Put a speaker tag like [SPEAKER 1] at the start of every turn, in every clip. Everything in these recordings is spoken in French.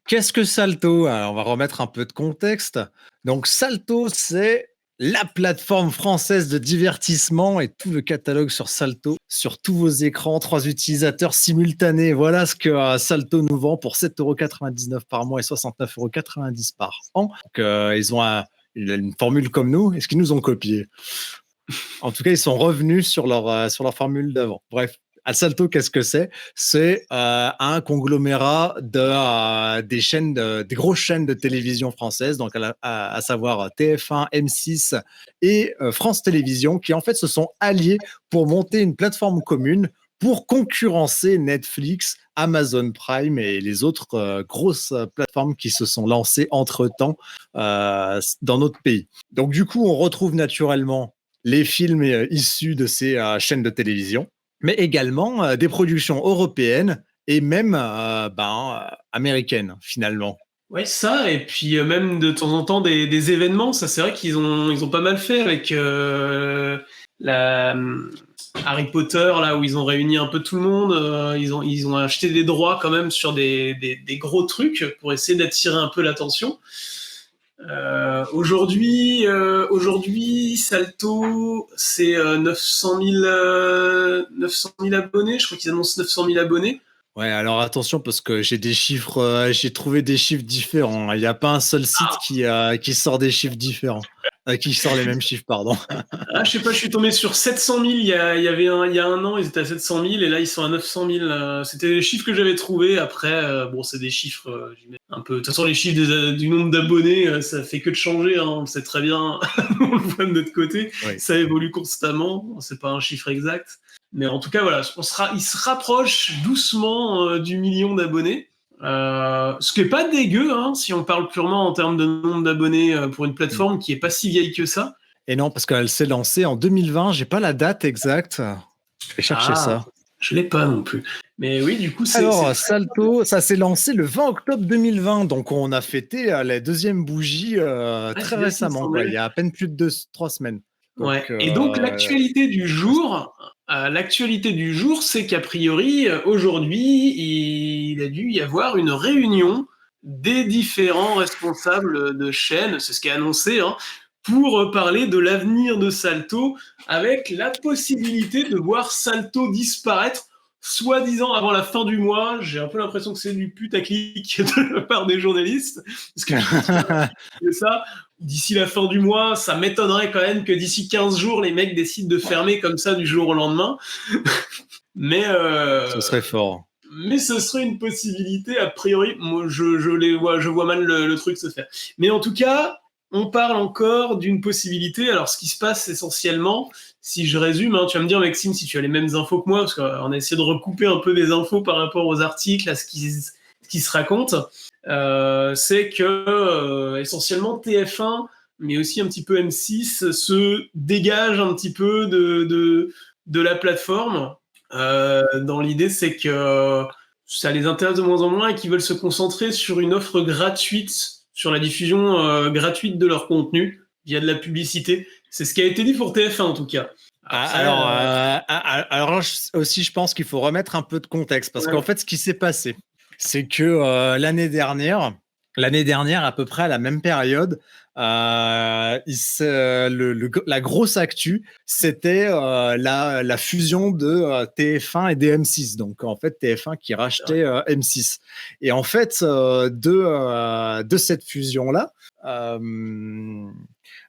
[SPEAKER 1] Qu'est-ce que Salto? Alors, on va remettre un peu de contexte. Donc, Salto, c'est la plateforme française de divertissement et tout le catalogue sur Salto, sur tous vos écrans, 3 utilisateurs simultanés. Voilà ce que Salto nous vend pour 7,99 € par mois et 69,90 € par an. Donc, ils ont une formule comme nous. Est-ce qu'ils nous ont copié? En tout cas, ils sont revenus sur leur formule d'avant. Bref, Salto, qu'est-ce que c'est? C'est un conglomérat des grosses chaînes de télévision françaises, donc à savoir TF1, M6 et France Télévisions, qui en fait se sont alliés pour monter une plateforme commune pour concurrencer Netflix, Amazon Prime et les autres grosses plateformes qui se sont lancées entre-temps dans notre pays. Donc du coup, on retrouve naturellement les films issus de ces chaînes de télévision, mais également des productions européennes et même américaines, finalement.
[SPEAKER 2] Ouais, ça, et puis même de temps en temps des événements, ça c'est vrai ils ont pas mal fait avec la Harry Potter, là où ils ont réuni un peu tout le monde, ils ont acheté des droits quand même sur des gros trucs pour essayer d'attirer un peu l'attention. Aujourd'hui, Salto, c'est 900 000 abonnés. Je crois qu'ils annoncent 900 000 abonnés.
[SPEAKER 1] Ouais, alors attention parce que j'ai trouvé des chiffres différents. Il n'y a pas un seul site qui sort des chiffres différents, qui sort les mêmes chiffres, pardon.
[SPEAKER 2] Je sais pas, je suis tombé sur 700 000 il y a un an, ils étaient à 700 000 et là ils sont à 900 000. C'était les chiffres que j'avais trouvés. Après, bon, c'est des chiffres un peu. De toute façon, les chiffres du nombre d'abonnés, ça fait que de changer. Hein, on le sait très bien, on le voit de notre côté. Oui. Ça évolue constamment. C'est pas un chiffre exact. Mais en tout cas, voilà, il se rapproche doucement du million d'abonnés. Ce qui est pas dégueu, hein, si on parle purement en termes de nombre d'abonnés pour une plateforme qui est pas si vieille que ça.
[SPEAKER 1] Et non, parce qu'elle s'est lancée en 2020. J'ai pas la date exacte. Je vais chercher ça.
[SPEAKER 2] Je l'ai pas non plus. Mais oui, du coup,
[SPEAKER 1] Salto, ça s'est lancé le 20 octobre 2020. Donc, on a fêté la deuxième bougie très récemment, quoi, il y a à peine plus de 3 semaines.
[SPEAKER 2] Donc, ouais. Et donc, l'actualité du jour, c'est qu'a priori, aujourd'hui, il a dû y avoir une réunion des différents responsables de chaînes, c'est ce qui est annoncé, hein, pour parler de l'avenir de Salto, avec la possibilité de voir Salto disparaître, soi-disant avant la fin du mois. J'ai un peu l'impression que c'est du putaclic de la part des journalistes, parce que ça, d'ici la fin du mois, ça m'étonnerait quand même que d'ici 15 jours, les mecs décident de fermer comme ça du jour au lendemain. Mais
[SPEAKER 1] ce serait fort.
[SPEAKER 2] Mais ce serait une possibilité, a priori. Moi, je vois mal le truc se faire. Mais en tout cas, on parle encore d'une possibilité. Alors, ce qui se passe essentiellement, si je résume, hein, tu vas me dire, Maxime, si tu as les mêmes infos que moi, parce qu'on a essayé de recouper un peu des infos par rapport aux articles, à ce qui se raconte. C'est que essentiellement TF1, mais aussi un petit peu M6, se dégage un petit peu de la plateforme. Dans l'idée, c'est que ça les intéresse de moins en moins et qu'ils veulent se concentrer sur une offre gratuite, sur la diffusion gratuite de leur contenu via de la publicité. C'est ce qui a été dit pour TF1 en tout cas.
[SPEAKER 1] Après, alors aussi, je pense qu'il faut remettre un peu de contexte parce qu'en fait, ce qui s'est passé, c'est que l'année dernière, à peu près à la même période, la grosse actu, c'était la fusion de TF1 et des M6. Donc, en fait, TF1 qui rachetait M6. Et en fait, de cette fusion-là,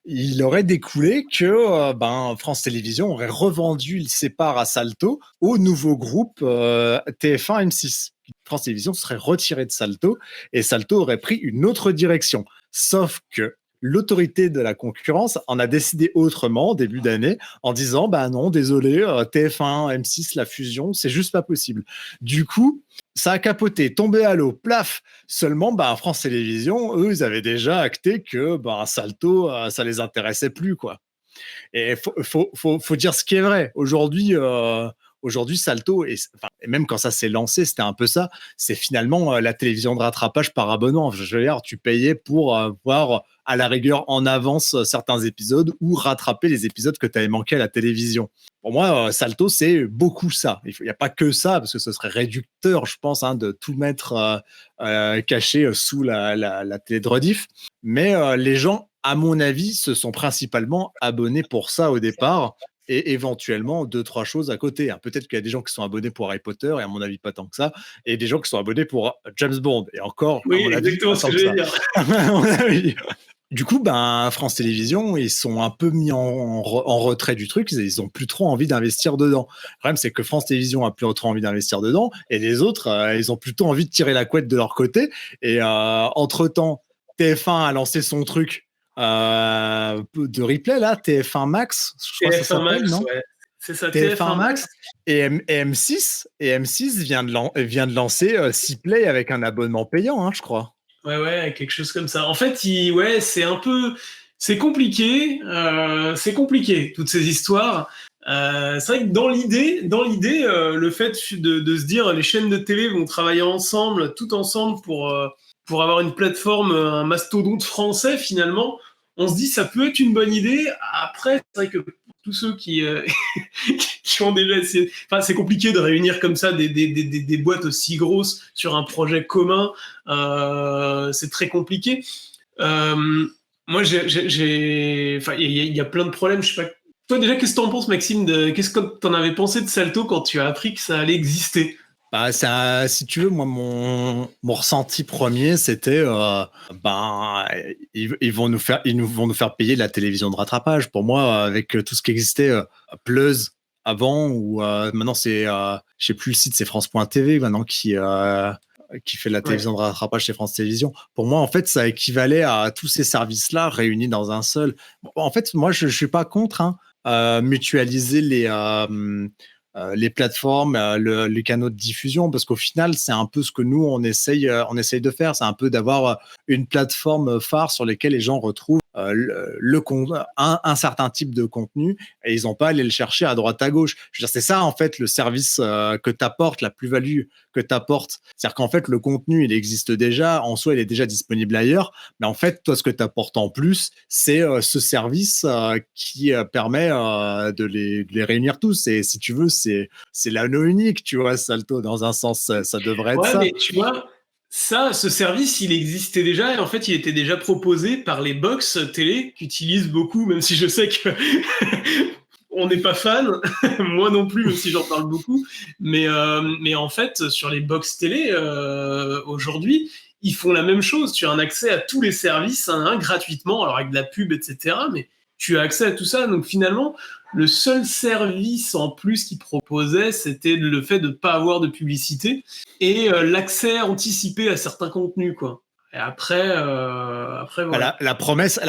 [SPEAKER 1] il aurait découlé que France Télévisions aurait revendu ses parts à Salto au nouveau groupe TF1 M6. France Télévisions serait retiré de Salto et Salto aurait pris une autre direction. Sauf que l'autorité de la concurrence en a décidé autrement début d'année en disant non, désolé, TF1, M6, la fusion, c'est juste pas possible. Du coup, ça a capoté, tombé à l'eau, plaf. Seulement, France Télévisions, eux, ils avaient déjà acté que Salto, ça les intéressait plus, quoi. Et faut dire ce qui est vrai. Aujourd'hui, aujourd'hui, Salto, et même quand ça s'est lancé, c'était un peu ça. C'est finalement la télévision de rattrapage par abonnement. Je veux dire, tu payais pour voir à la rigueur en avance certains épisodes ou rattraper les épisodes que tu avais manqué à la télévision. Pour moi, Salto, c'est beaucoup ça. Il n'y a pas que ça, parce que ce serait réducteur, je pense, de tout mettre caché sous la télé de rediff. Mais les gens, à mon avis, se sont principalement abonnés pour ça au départ et éventuellement 2-3 choses à côté. Peut-être qu'il y a des gens qui sont abonnés pour Harry Potter, et à mon avis, pas tant que ça, et des gens qui sont abonnés pour James Bond. Et encore, à
[SPEAKER 2] Oui,
[SPEAKER 1] mon avis,
[SPEAKER 2] exactement
[SPEAKER 1] pas
[SPEAKER 2] ce
[SPEAKER 1] tant
[SPEAKER 2] que
[SPEAKER 1] que ça.
[SPEAKER 2] j'allais dire.
[SPEAKER 1] À mon avis. Du coup, France Télévisions, ils sont un peu mis en retrait du truc. Ils ont plus trop envie d'investir dedans. Le problème, c'est que France Télévisions a plus trop envie d'investir dedans, et les autres, ils ont plutôt envie de tirer la couette de leur côté. Et entre-temps, TF1 a lancé son truc de replay, là, TF1 Max, je crois que ça
[SPEAKER 2] TF1
[SPEAKER 1] s'appelle,
[SPEAKER 2] Max,
[SPEAKER 1] non?
[SPEAKER 2] ouais. C'est ça,
[SPEAKER 1] TF1
[SPEAKER 2] TF1
[SPEAKER 1] Max et M6 vient de lancer Cplay avec un abonnement payant, je crois.
[SPEAKER 2] Ouais, quelque chose comme ça. En fait, c'est un peu, c'est compliqué, toutes ces histoires. C'est vrai que dans l'idée, le fait de se dire les chaînes de télé vont travailler ensemble, tout ensemble pour avoir une plateforme, un mastodonte français finalement, on se dit ça peut être une bonne idée. Après, c'est vrai que pour tous ceux qui qui ont déjà essayé, enfin c'est compliqué de réunir comme ça des boîtes aussi grosses sur un projet commun. C'est très compliqué. Moi, il y a plein de problèmes. Je sais pas. Toi, déjà, qu'est-ce que t'en penses, Maxime, qu'est-ce que t'en avais pensé de Salto quand tu as appris que ça allait exister?
[SPEAKER 1] Si tu veux, moi, mon ressenti premier, c'était, ils vont nous faire payer la télévision de rattrapage. Pour moi, avec tout ce qui existait, Plus avant, ou maintenant c'est, je sais plus le site, c'est France.tv maintenant qui fait la télévision de rattrapage chez France Télévisions. Pour moi, en fait, ça équivalait à tous ces services-là réunis dans un seul. En fait, moi, je suis pas contre mutualiser les plateformes, les canaux de diffusion, parce qu'au final, c'est un peu ce que nous, on essaye de faire. C'est un peu d'avoir une plateforme phare sur laquelle les gens retrouvent un certain type de contenu, et ils n'ont pas à aller le chercher à droite à gauche. Je veux dire, c'est ça, en fait, le service que tu apportes, la plus-value que tu apportes. C'est-à-dire qu'en fait, le contenu, il existe déjà. En soi, il est déjà disponible ailleurs. Mais en fait, toi, ce que tu apportes en plus, c'est ce service qui permet de les réunir tous. Et si tu veux, c'est l'anneau unique, tu vois, Salto, dans un sens, ça devrait être
[SPEAKER 2] Ouais,
[SPEAKER 1] ça.
[SPEAKER 2] mais tu vois, ce service, il existait déjà, et en fait, il était déjà proposé par les box télé qu'utilisent beaucoup, même si je sais que on n'est pas fan, moi non plus, même si j'en parle beaucoup. Mais en fait, sur les box télé, aujourd'hui, ils font la même chose. Tu as un accès à tous les services gratuitement, alors avec de la pub, etc. Mais tu as accès à tout ça. Donc finalement, le seul service en plus qu'ils proposaient, c'était le fait de ne pas avoir de publicité et l'accès anticipé à certains contenus, quoi. Et après voilà.
[SPEAKER 1] La promesse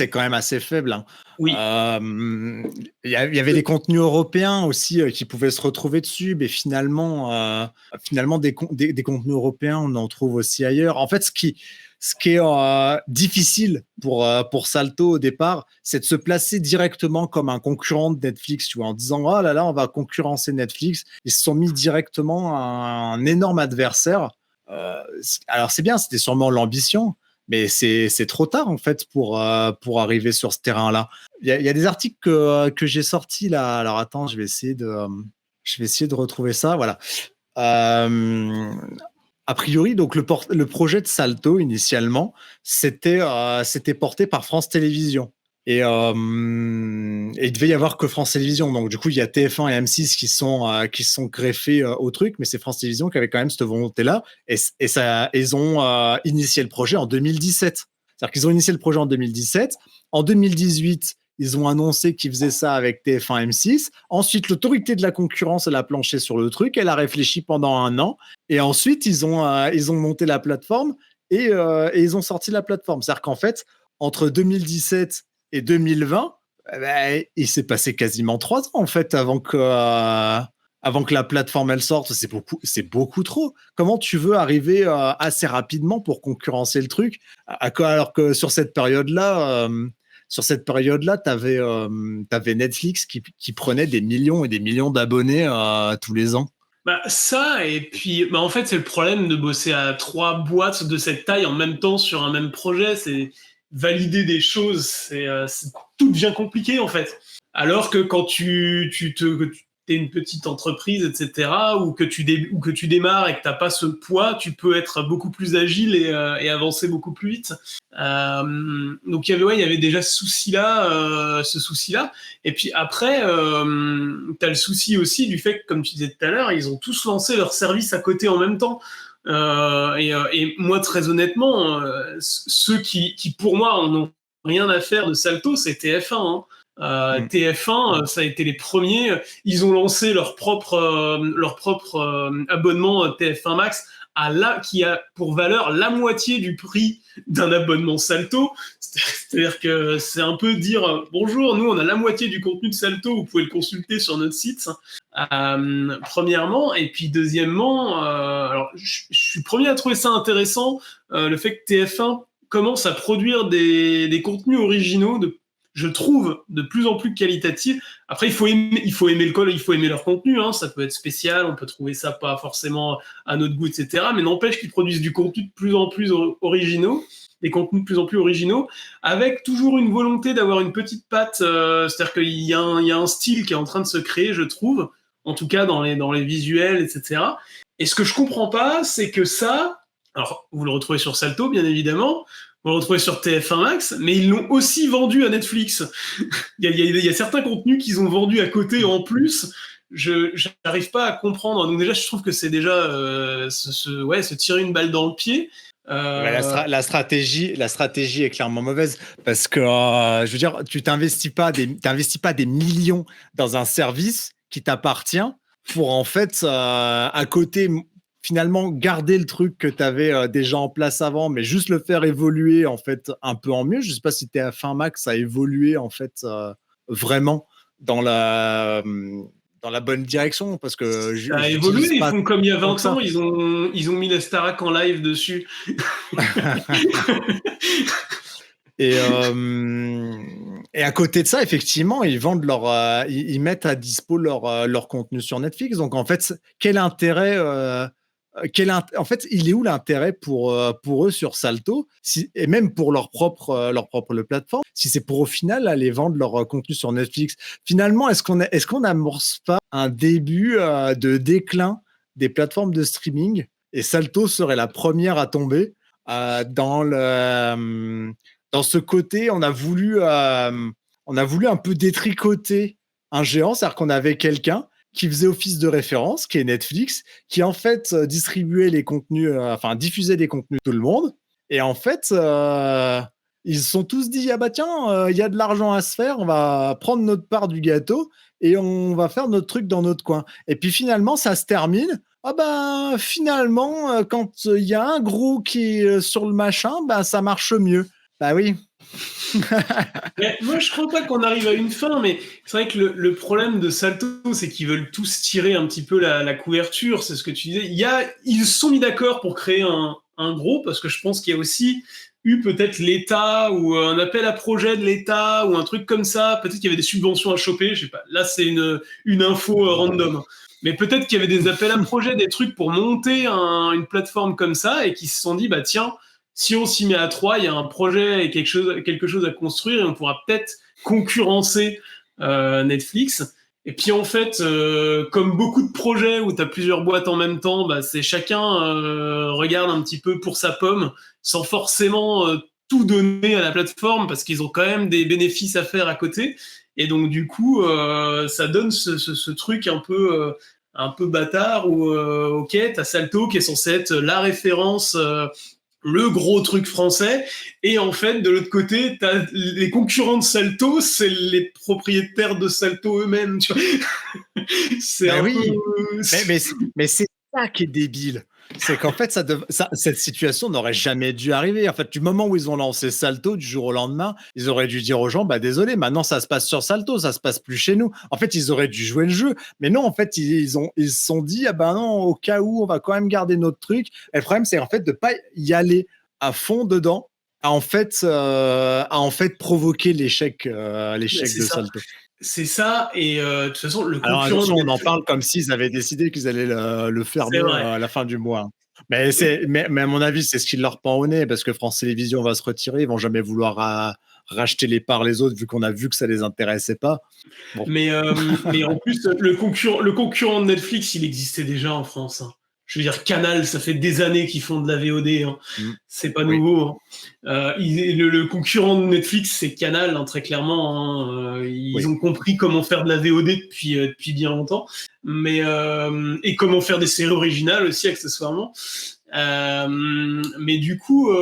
[SPEAKER 1] est quand même assez faible.
[SPEAKER 2] Oui.
[SPEAKER 1] Il y avait des contenus européens aussi qui pouvaient se retrouver dessus, mais finalement, des contenus européens, on en trouve aussi ailleurs. En fait, ce qui est difficile pour Salto au départ, c'est de se placer directement comme un concurrent de Netflix, tu vois, en disant oh là là, on va concurrencer Netflix. Ils se sont mis directement à un énorme adversaire. Alors c'est bien, c'était sûrement l'ambition, mais c'est trop tard en fait pour arriver sur ce terrain-là. Il y a des articles que j'ai sortis là. Alors attends, je vais essayer de retrouver ça. Voilà. A priori, donc le projet de Salto initialement, c'était porté par France Télévisions. Et il devait y avoir que France Télévisions. Donc du coup, il y a TF1 et M6 qui sont greffés au truc, mais c'est France Télévisions qui avait quand même cette volonté-là. Et ils ont initié le projet en 2017. C'est-à-dire qu'ils ont initié le projet en 2017. En 2018, ils ont annoncé qu'ils faisaient ça avec TF1 M6. Ensuite, l'autorité de la concurrence, elle a planché sur le truc. Elle a réfléchi pendant 1 an. Et ensuite, ils ont monté la plateforme et ils ont sorti la plateforme. C'est-à-dire qu'en fait, entre 2017 et 2020, il s'est passé quasiment 3 ans en fait avant que la plateforme elle sorte. C'est beaucoup trop. Comment tu veux arriver assez rapidement pour concurrencer le truc alors que sur cette période-là, sur cette période-là, t'avais Netflix qui prenait des millions et des millions d'abonnés tous les ans.
[SPEAKER 2] Bah, ça, et puis, bah, en fait, c'est le problème de bosser à 3 boîtes de cette taille en même temps sur un même projet. C'est valider des choses, tout devient compliqué, en fait. Alors que quand t'es une petite entreprise, etc., ou que tu démarres et que t'as pas ce poids, tu peux être beaucoup plus agile et avancer beaucoup plus vite. Donc il y avait déjà ce souci-là. Et puis après, t'as le souci aussi du fait que, comme tu disais tout à l'heure, ils ont tous lancé leur service à côté en même temps. Et moi, très honnêtement, ceux qui pour moi en ont rien à faire de Salto, c'est TF1. Hein. TF1, ça a été les premiers. Ils ont lancé leur propre abonnement TF1 Max qui a pour valeur la moitié du prix d'un abonnement Salto. C'est-à-dire que c'est un peu dire bonjour, nous on a la moitié du contenu de Salto, vous pouvez le consulter sur notre site. Premièrement, et puis deuxièmement, alors je suis premier à trouver ça intéressant, le fait que TF1 commence à produire des contenus originaux je trouve, de plus en plus qualitatifs. Après, il faut aimer leur contenu, hein. Ça peut être spécial, on peut trouver ça pas forcément à notre goût, etc. Mais n'empêche qu'ils produisent du contenu de plus en plus originaux, des contenus de plus en plus originaux, avec toujours une volonté d'avoir une petite patte. C'est-à-dire qu'il y a un style qui est en train de se créer, je trouve, en tout cas dans les visuels, etc. Et ce que je comprends pas, c'est que ça, alors vous le retrouvez sur Salto, bien évidemment, on le retrouvait sur TF1 Max, mais ils l'ont aussi vendu à Netflix. Il y a certains contenus qu'ils ont vendus à côté en plus. Je n'arrive pas à comprendre. Donc déjà, je trouve que c'est déjà se tirer une balle dans le pied.
[SPEAKER 1] La stratégie est clairement mauvaise parce que je veux dire, tu t'investis pas des millions dans un service qui t'appartient pour en fait à côté finalement garder le truc que tu avais déjà en place avant, mais juste le faire évoluer en fait un peu en mieux. Je sais pas si TF1 Max a évolué en fait vraiment dans la bonne direction parce que
[SPEAKER 2] ça a évolué. Ils font comme il y a 20 ans. Ils ont mis la Starac en live dessus.
[SPEAKER 1] Et à côté de ça, effectivement, ils vendent ils mettent à dispo leur contenu sur Netflix. Donc en fait, quel intérêt en fait, il est où l'intérêt pour eux sur Salto et même pour leur propre plateforme, si c'est pour au final aller vendre leur contenu sur Netflix. Finalement, est-ce qu'on n'amorce pas un début de déclin des plateformes de streaming et Salto serait la première à tomber dans ce côté, on a voulu un peu détricoter un géant, c'est-à-dire qu'on avait quelqu'un qui faisait office de référence, qui est Netflix, qui en fait distribuait les contenus, diffusait des contenus de tout le monde. Et en fait, ils se sont tous dit, ah bah tiens, il y a de l'argent à se faire, on va prendre notre part du gâteau et on va faire notre truc dans notre coin. Et puis finalement, ça se termine. Ah bah finalement, quand il y a un gros qui est sur le machin, bah ça marche mieux. Bah oui.
[SPEAKER 2] Mais moi, je crois pas qu'on arrive à une fin, mais c'est vrai que le problème de Salto, c'est qu'ils veulent tous tirer un petit peu la couverture. C'est ce que tu disais. Ils se sont mis d'accord pour créer un gros, parce que je pense qu'il y a aussi eu peut-être l'État ou un appel à projet de l'État ou un truc comme ça. Peut-être qu'il y avait des subventions à choper. Je sais pas. Là, c'est une info random. Mais peut-être qu'il y avait des appels à projet, des trucs pour monter une plateforme comme ça et qui se sont dit, bah tiens, si on s'y met à 3, il y a un projet et quelque chose à construire et on pourra peut-être concurrencer Netflix. Et puis en fait, comme beaucoup de projets où tu as plusieurs boîtes en même temps, bah, c'est chacun regarde un petit peu pour sa pomme sans forcément tout donner à la plateforme parce qu'ils ont quand même des bénéfices à faire à côté. Et donc du coup, ça donne ce truc un peu bâtard où ok, t'as Salto qui est censé être la référence, le gros truc français, et en fait de l'autre côté t'as les concurrents de Salto, c'est les propriétaires de Salto eux-mêmes, tu vois. C'est
[SPEAKER 1] Ben
[SPEAKER 2] un
[SPEAKER 1] oui,
[SPEAKER 2] peu...
[SPEAKER 1] mais c'est ça qui est débile. C'est qu'en fait, cette situation n'aurait jamais dû arriver. En fait, du moment où ils ont lancé Salto, du jour au lendemain, ils auraient dû dire aux gens, bah désolé, maintenant ça se passe sur Salto, ça se passe plus chez nous. En fait, ils auraient dû jouer le jeu. Mais non, en fait, ils se sont dit, ah ben non, au cas où, on va quand même garder notre truc. Et le problème, c'est en fait de pas y aller à fond dedans a en fait provoqué l'échec
[SPEAKER 2] C'est
[SPEAKER 1] de
[SPEAKER 2] ça.
[SPEAKER 1] Salto.
[SPEAKER 2] C'est ça, et de toute façon, le
[SPEAKER 1] Alors
[SPEAKER 2] concurrent de
[SPEAKER 1] attention, on en
[SPEAKER 2] Netflix,
[SPEAKER 1] parle comme s'ils avaient décidé qu'ils allaient le
[SPEAKER 2] c'est
[SPEAKER 1] fermer
[SPEAKER 2] vrai.
[SPEAKER 1] à la fin du mois. Mais à mon avis, c'est ce qui leur pend au nez parce que France Télévisions va se retirer, ils vont jamais vouloir racheter les parts les autres vu qu'on a vu que ça les intéressait pas. Bon,
[SPEAKER 2] Mais en plus, le concurrent de Netflix, il existait déjà en France, hein. Je veux dire, Canal, ça fait des années qu'ils font de la VOD, hein.
[SPEAKER 1] mm,
[SPEAKER 2] C'est pas
[SPEAKER 1] oui,
[SPEAKER 2] nouveau, hein. Le concurrent de Netflix, c'est Canal, hein, très clairement, hein. Ils
[SPEAKER 1] oui.
[SPEAKER 2] ont compris comment faire de la VOD depuis bien longtemps, et comment faire des séries originales aussi, accessoirement. Mais du coup,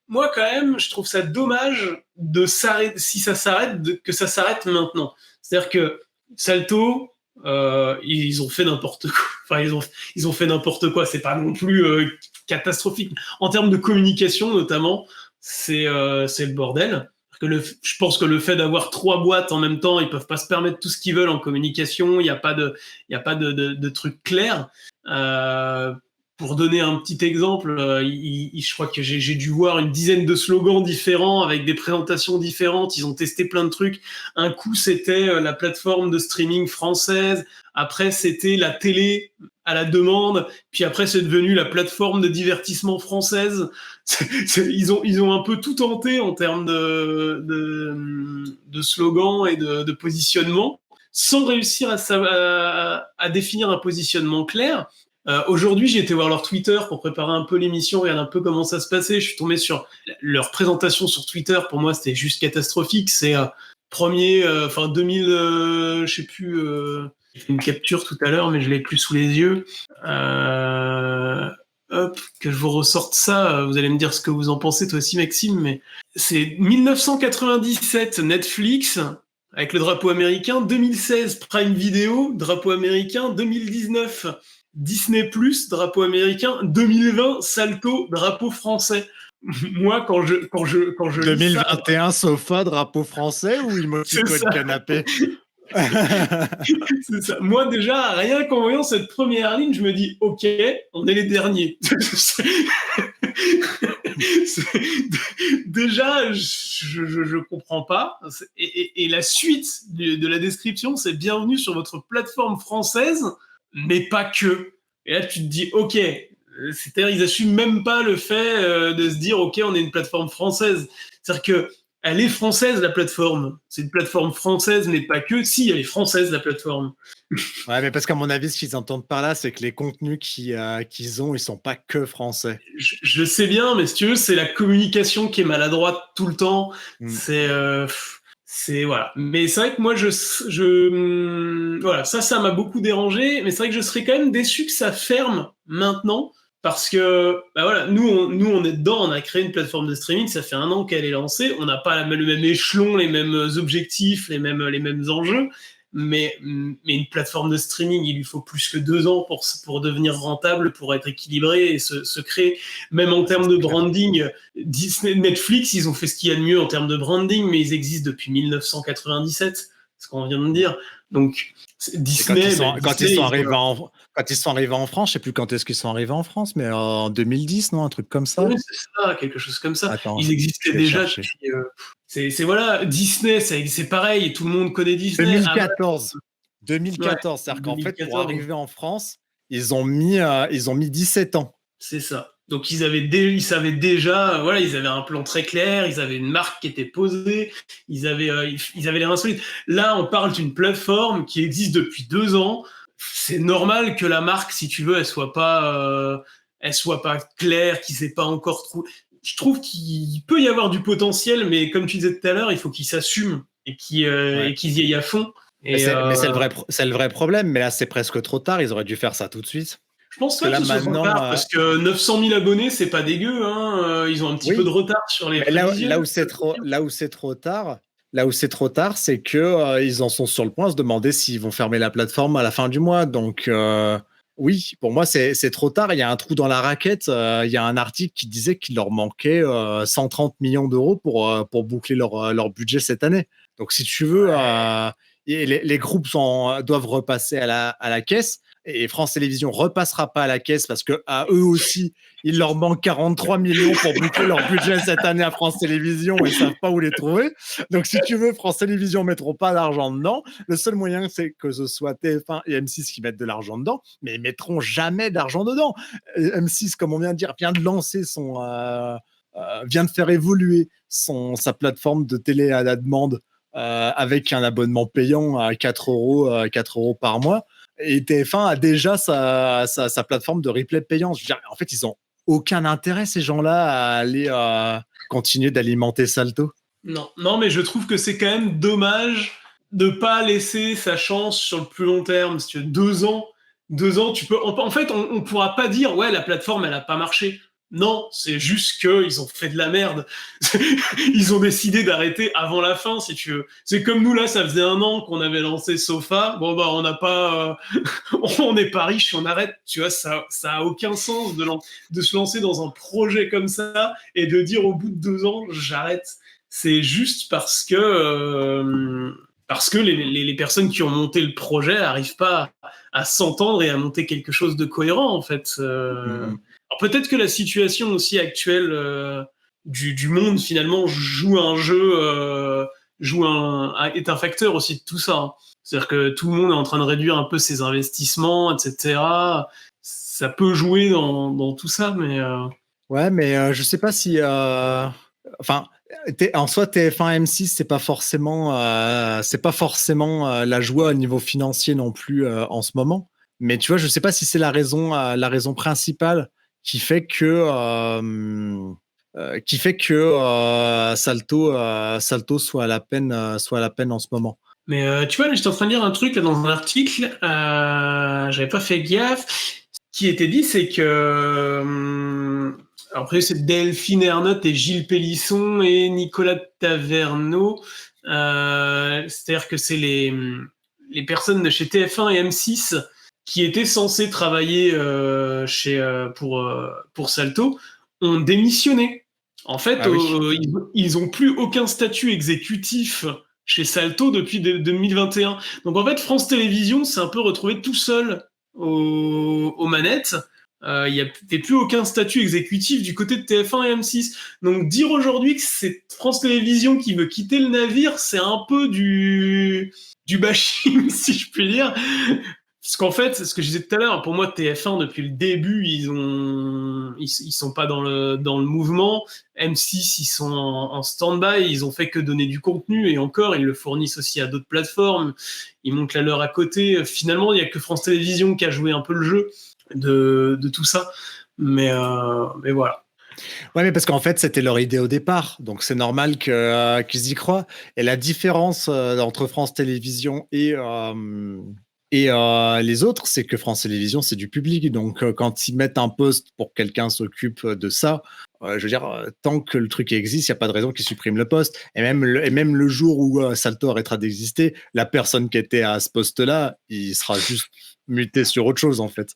[SPEAKER 2] moi, quand même, je trouve ça dommage de s'arrêter, si ça s'arrête, que ça s'arrête maintenant. C'est-à-dire que Salto, ils ont fait n'importe quoi. Enfin, ils ont fait n'importe quoi. C'est pas non plus catastrophique. En termes de communication, notamment, c'est le bordel. Je pense que le fait d'avoir 3 boîtes en même temps, ils peuvent pas se permettre tout ce qu'ils veulent en communication. Il n'y a pas de truc clair. Pour donner un petit exemple, je crois que j'ai dû voir une dizaine de slogans différents avec des présentations différentes. Ils ont testé plein de trucs. Un coup, c'était la plateforme de streaming française. Après, c'était la télé à la demande. Puis après, c'est devenu la plateforme de divertissement française. Ils ont un peu tout tenté en termes de slogans et de positionnement, sans réussir à définir un positionnement clair. Aujourd'hui, j'ai été voir leur Twitter pour préparer un peu l'émission, regarder un peu comment ça se passait. Je suis tombé sur leur présentation sur Twitter. Pour moi, c'était juste catastrophique. C'est premier, 2000, je sais plus. J'ai fait une capture tout à l'heure, mais je l'ai plus sous les yeux. Hop, que je vous ressorte ça. Vous allez me dire ce que vous en pensez, toi aussi, Maxime. Mais c'est 1997 Netflix avec le drapeau américain, 2016 Prime Video, drapeau américain, 2019 Disney+, drapeau américain, 2020 Salto, drapeau français. Moi, quand je lis ça,
[SPEAKER 1] 2021 sofa, drapeau français ou émoticône
[SPEAKER 2] c'est ça.
[SPEAKER 1] canapé?
[SPEAKER 2] C'est ça. Moi, déjà, rien qu'en voyant cette première ligne, je me dis, OK, on est les derniers. Déjà, je comprends pas. Et la suite de la description, c'est bienvenue sur votre plateforme française, mais pas que. Et là, tu te dis, OK, c'est-à-dire ils assument même pas le fait de se dire, OK, on est une plateforme française. C'est-à-dire que elle est française, la plateforme. C'est une plateforme française, mais pas que. Si, elle est française, la plateforme.
[SPEAKER 1] Ouais, mais parce qu'à mon avis, ce qu'ils entendent par là, c'est que les contenus qu'ils ont, ils sont pas que français.
[SPEAKER 2] Je sais bien, mais si tu veux, c'est la communication qui est maladroite tout le temps.
[SPEAKER 1] Mm.
[SPEAKER 2] C'est voilà. Mais c'est vrai que moi, voilà, ça m'a beaucoup dérangé. Mais c'est vrai que je serais quand même déçu que ça ferme maintenant. Parce que, bah voilà, nous, on est dedans, on a créé une plateforme de streaming, ça fait 1 an qu'elle est lancée, on n'a pas le même échelon, les mêmes objectifs, les mêmes enjeux, mais une plateforme de streaming, il lui faut plus que 2 ans pour devenir rentable, pour être équilibré et se créer, même en termes de branding. Disney, Netflix, ils ont fait ce qu'il y a de mieux en termes de branding, mais ils existent depuis 1997, ce qu'on vient de dire. Donc, Disney,
[SPEAKER 1] quand ils sont arrivés en France, je sais plus quand est-ce qu'ils sont arrivés en France, mais en 2010, non, un truc comme ça.
[SPEAKER 2] oui, c'est ça, quelque chose comme ça.
[SPEAKER 1] Attends,
[SPEAKER 2] Ils existaient
[SPEAKER 1] je vais
[SPEAKER 2] déjà
[SPEAKER 1] chercher.
[SPEAKER 2] depuis. C'est voilà, Disney, c'est pareil, et tout le monde connaît Disney.
[SPEAKER 1] 2014.
[SPEAKER 2] Ouais,
[SPEAKER 1] 2014, c'est-à-dire qu'en fait, pour
[SPEAKER 2] 2014,
[SPEAKER 1] arriver en France, ils ont mis 17 ans.
[SPEAKER 2] c'est ça. Donc ils savaient déjà, voilà, ils avaient un plan très clair, ils avaient une marque qui était posée, ils avaient les reins solides. Là, on parle d'une plateforme qui existe depuis 2 ans. C'est normal que la marque, si tu veux, elle soit pas claire, qu'ils n'aient pas encore trouvé. Je trouve qu'il peut y avoir du potentiel, mais comme tu disais tout à l'heure, il faut qu'ils s'assument et
[SPEAKER 1] Ouais.
[SPEAKER 2] qu'ils y aillent à fond.
[SPEAKER 1] Mais
[SPEAKER 2] Et
[SPEAKER 1] c'est le vrai problème. Mais là, c'est presque trop tard. Ils auraient dû faire ça tout de suite.
[SPEAKER 2] je pense
[SPEAKER 1] Parce que
[SPEAKER 2] pas
[SPEAKER 1] là,
[SPEAKER 2] qu'ils soient trop
[SPEAKER 1] maintenant,
[SPEAKER 2] tard, parce que 900 000 abonnés, c'est pas dégueu, hein. Ils ont un petit peu de
[SPEAKER 1] oui.
[SPEAKER 2] retard sur les
[SPEAKER 1] Mais là
[SPEAKER 2] prévisions.
[SPEAKER 1] où c'est trop tard, c'est que ils en sont sur le point de se demander s'ils vont fermer la plateforme à la fin du mois. Donc oui, pour moi c'est trop tard. Il y a un trou dans la raquette. Il y a un article qui disait qu'il leur manquait 130 millions d'euros pour boucler leur budget cette année. Donc si tu veux, les groupes doivent repasser à la caisse. et France Télévisions repassera pas à la caisse parce que à eux aussi, il leur manque 43 millions pour boucler leur budget cette année à France Télévisions et ils savent pas où les trouver. Donc, si tu veux, France Télévisions mettront pas d'argent dedans. Le seul moyen, c'est que ce soit TF1 et M6 qui mettent de l'argent dedans, mais ils mettront jamais d'argent dedans. M6, comme on vient de dire, vient de lancer vient de faire évoluer sa plateforme de télé à la demande avec un abonnement payant à 4 euros par mois. Et TF1 a déjà sa plateforme de replay payant. Je veux dire, en fait, ils ont aucun intérêt, ces gens-là, à aller continuer d'alimenter Salto.
[SPEAKER 2] Non, mais je trouve que c'est quand même dommage de pas laisser sa chance sur le plus long terme. Si tu veux, 2 ans, tu peux. En fait, on pourra pas dire ouais, la plateforme elle a pas marché. Non, c'est juste qu'ils ont fait de la merde. Ils ont décidé d'arrêter avant la fin, si tu veux. C'est comme nous là, ça faisait 1 an qu'on avait lancé Sofa. Bon bah on n'a pas, on n'est pas riche, on arrête. Tu vois, ça a aucun sens de se lancer dans un projet comme ça et de dire au bout de 2 ans j'arrête. C'est juste parce que les personnes qui ont monté le projet n'arrivent pas à s'entendre et à monter quelque chose de cohérent, en fait. Alors peut-être que la situation aussi actuelle du monde, finalement, est un facteur aussi de tout ça. Hein. C'est-à-dire que tout le monde est en train de réduire un peu ses investissements, etc. Ça peut jouer dans tout ça, mais...
[SPEAKER 1] Ouais, mais je sais pas si... Enfin, en soi, TF1 M6, c'est pas forcément la joie au niveau financier non plus en ce moment. Mais tu vois, je sais pas si c'est la raison principale qui fait que Salto soit à la peine en ce moment.
[SPEAKER 2] Mais tu vois, là, j'étais en train de lire un truc là, dans un article, j'avais pas fait gaffe. Ce qui était dit, c'est que après c'est Delphine Ernotte et Gilles Pélisson et Nicolas Taverneau. C'est-à-dire que c'est les personnes de chez TF1 et M6 qui étaient censées travailler pour Salto ont démissionné. En fait,
[SPEAKER 1] Ah oui.
[SPEAKER 2] ils ont plus aucun statut exécutif chez Salto depuis 2021. Donc en fait, France Télévisions s'est un peu retrouvé tout seul aux manettes. Il n'y a plus aucun statut exécutif du côté de TF1 et M6. Donc dire aujourd'hui que c'est France Télévisions qui veut quitter le navire, c'est un peu du bashing, si je puis dire. Parce qu'en fait, c'est ce que je disais tout à l'heure, pour moi, TF1, depuis le début, ils sont pas dans le mouvement. M6, ils sont en stand-by, ils ont fait que donner du contenu, et encore, ils le fournissent aussi à d'autres plateformes. Ils montent la leur à côté. Finalement, il y a que France Télévisions qui a joué un peu le jeu de tout ça. Mais voilà.
[SPEAKER 1] Ouais, mais parce qu'en fait, c'était leur idée au départ. Donc, c'est normal qu'ils y croient. Et la différence entre France Télévisions et les autres, c'est que France Télévisions, c'est du public. Donc, quand ils mettent un poste pour que quelqu'un s'occupe de ça, je veux dire, tant que le truc existe, il n'y a pas de raison qu'ils suppriment le poste. Et même le jour où Salto arrêtera d'exister, la personne qui était à ce poste-là, il sera juste muté sur autre chose, en fait.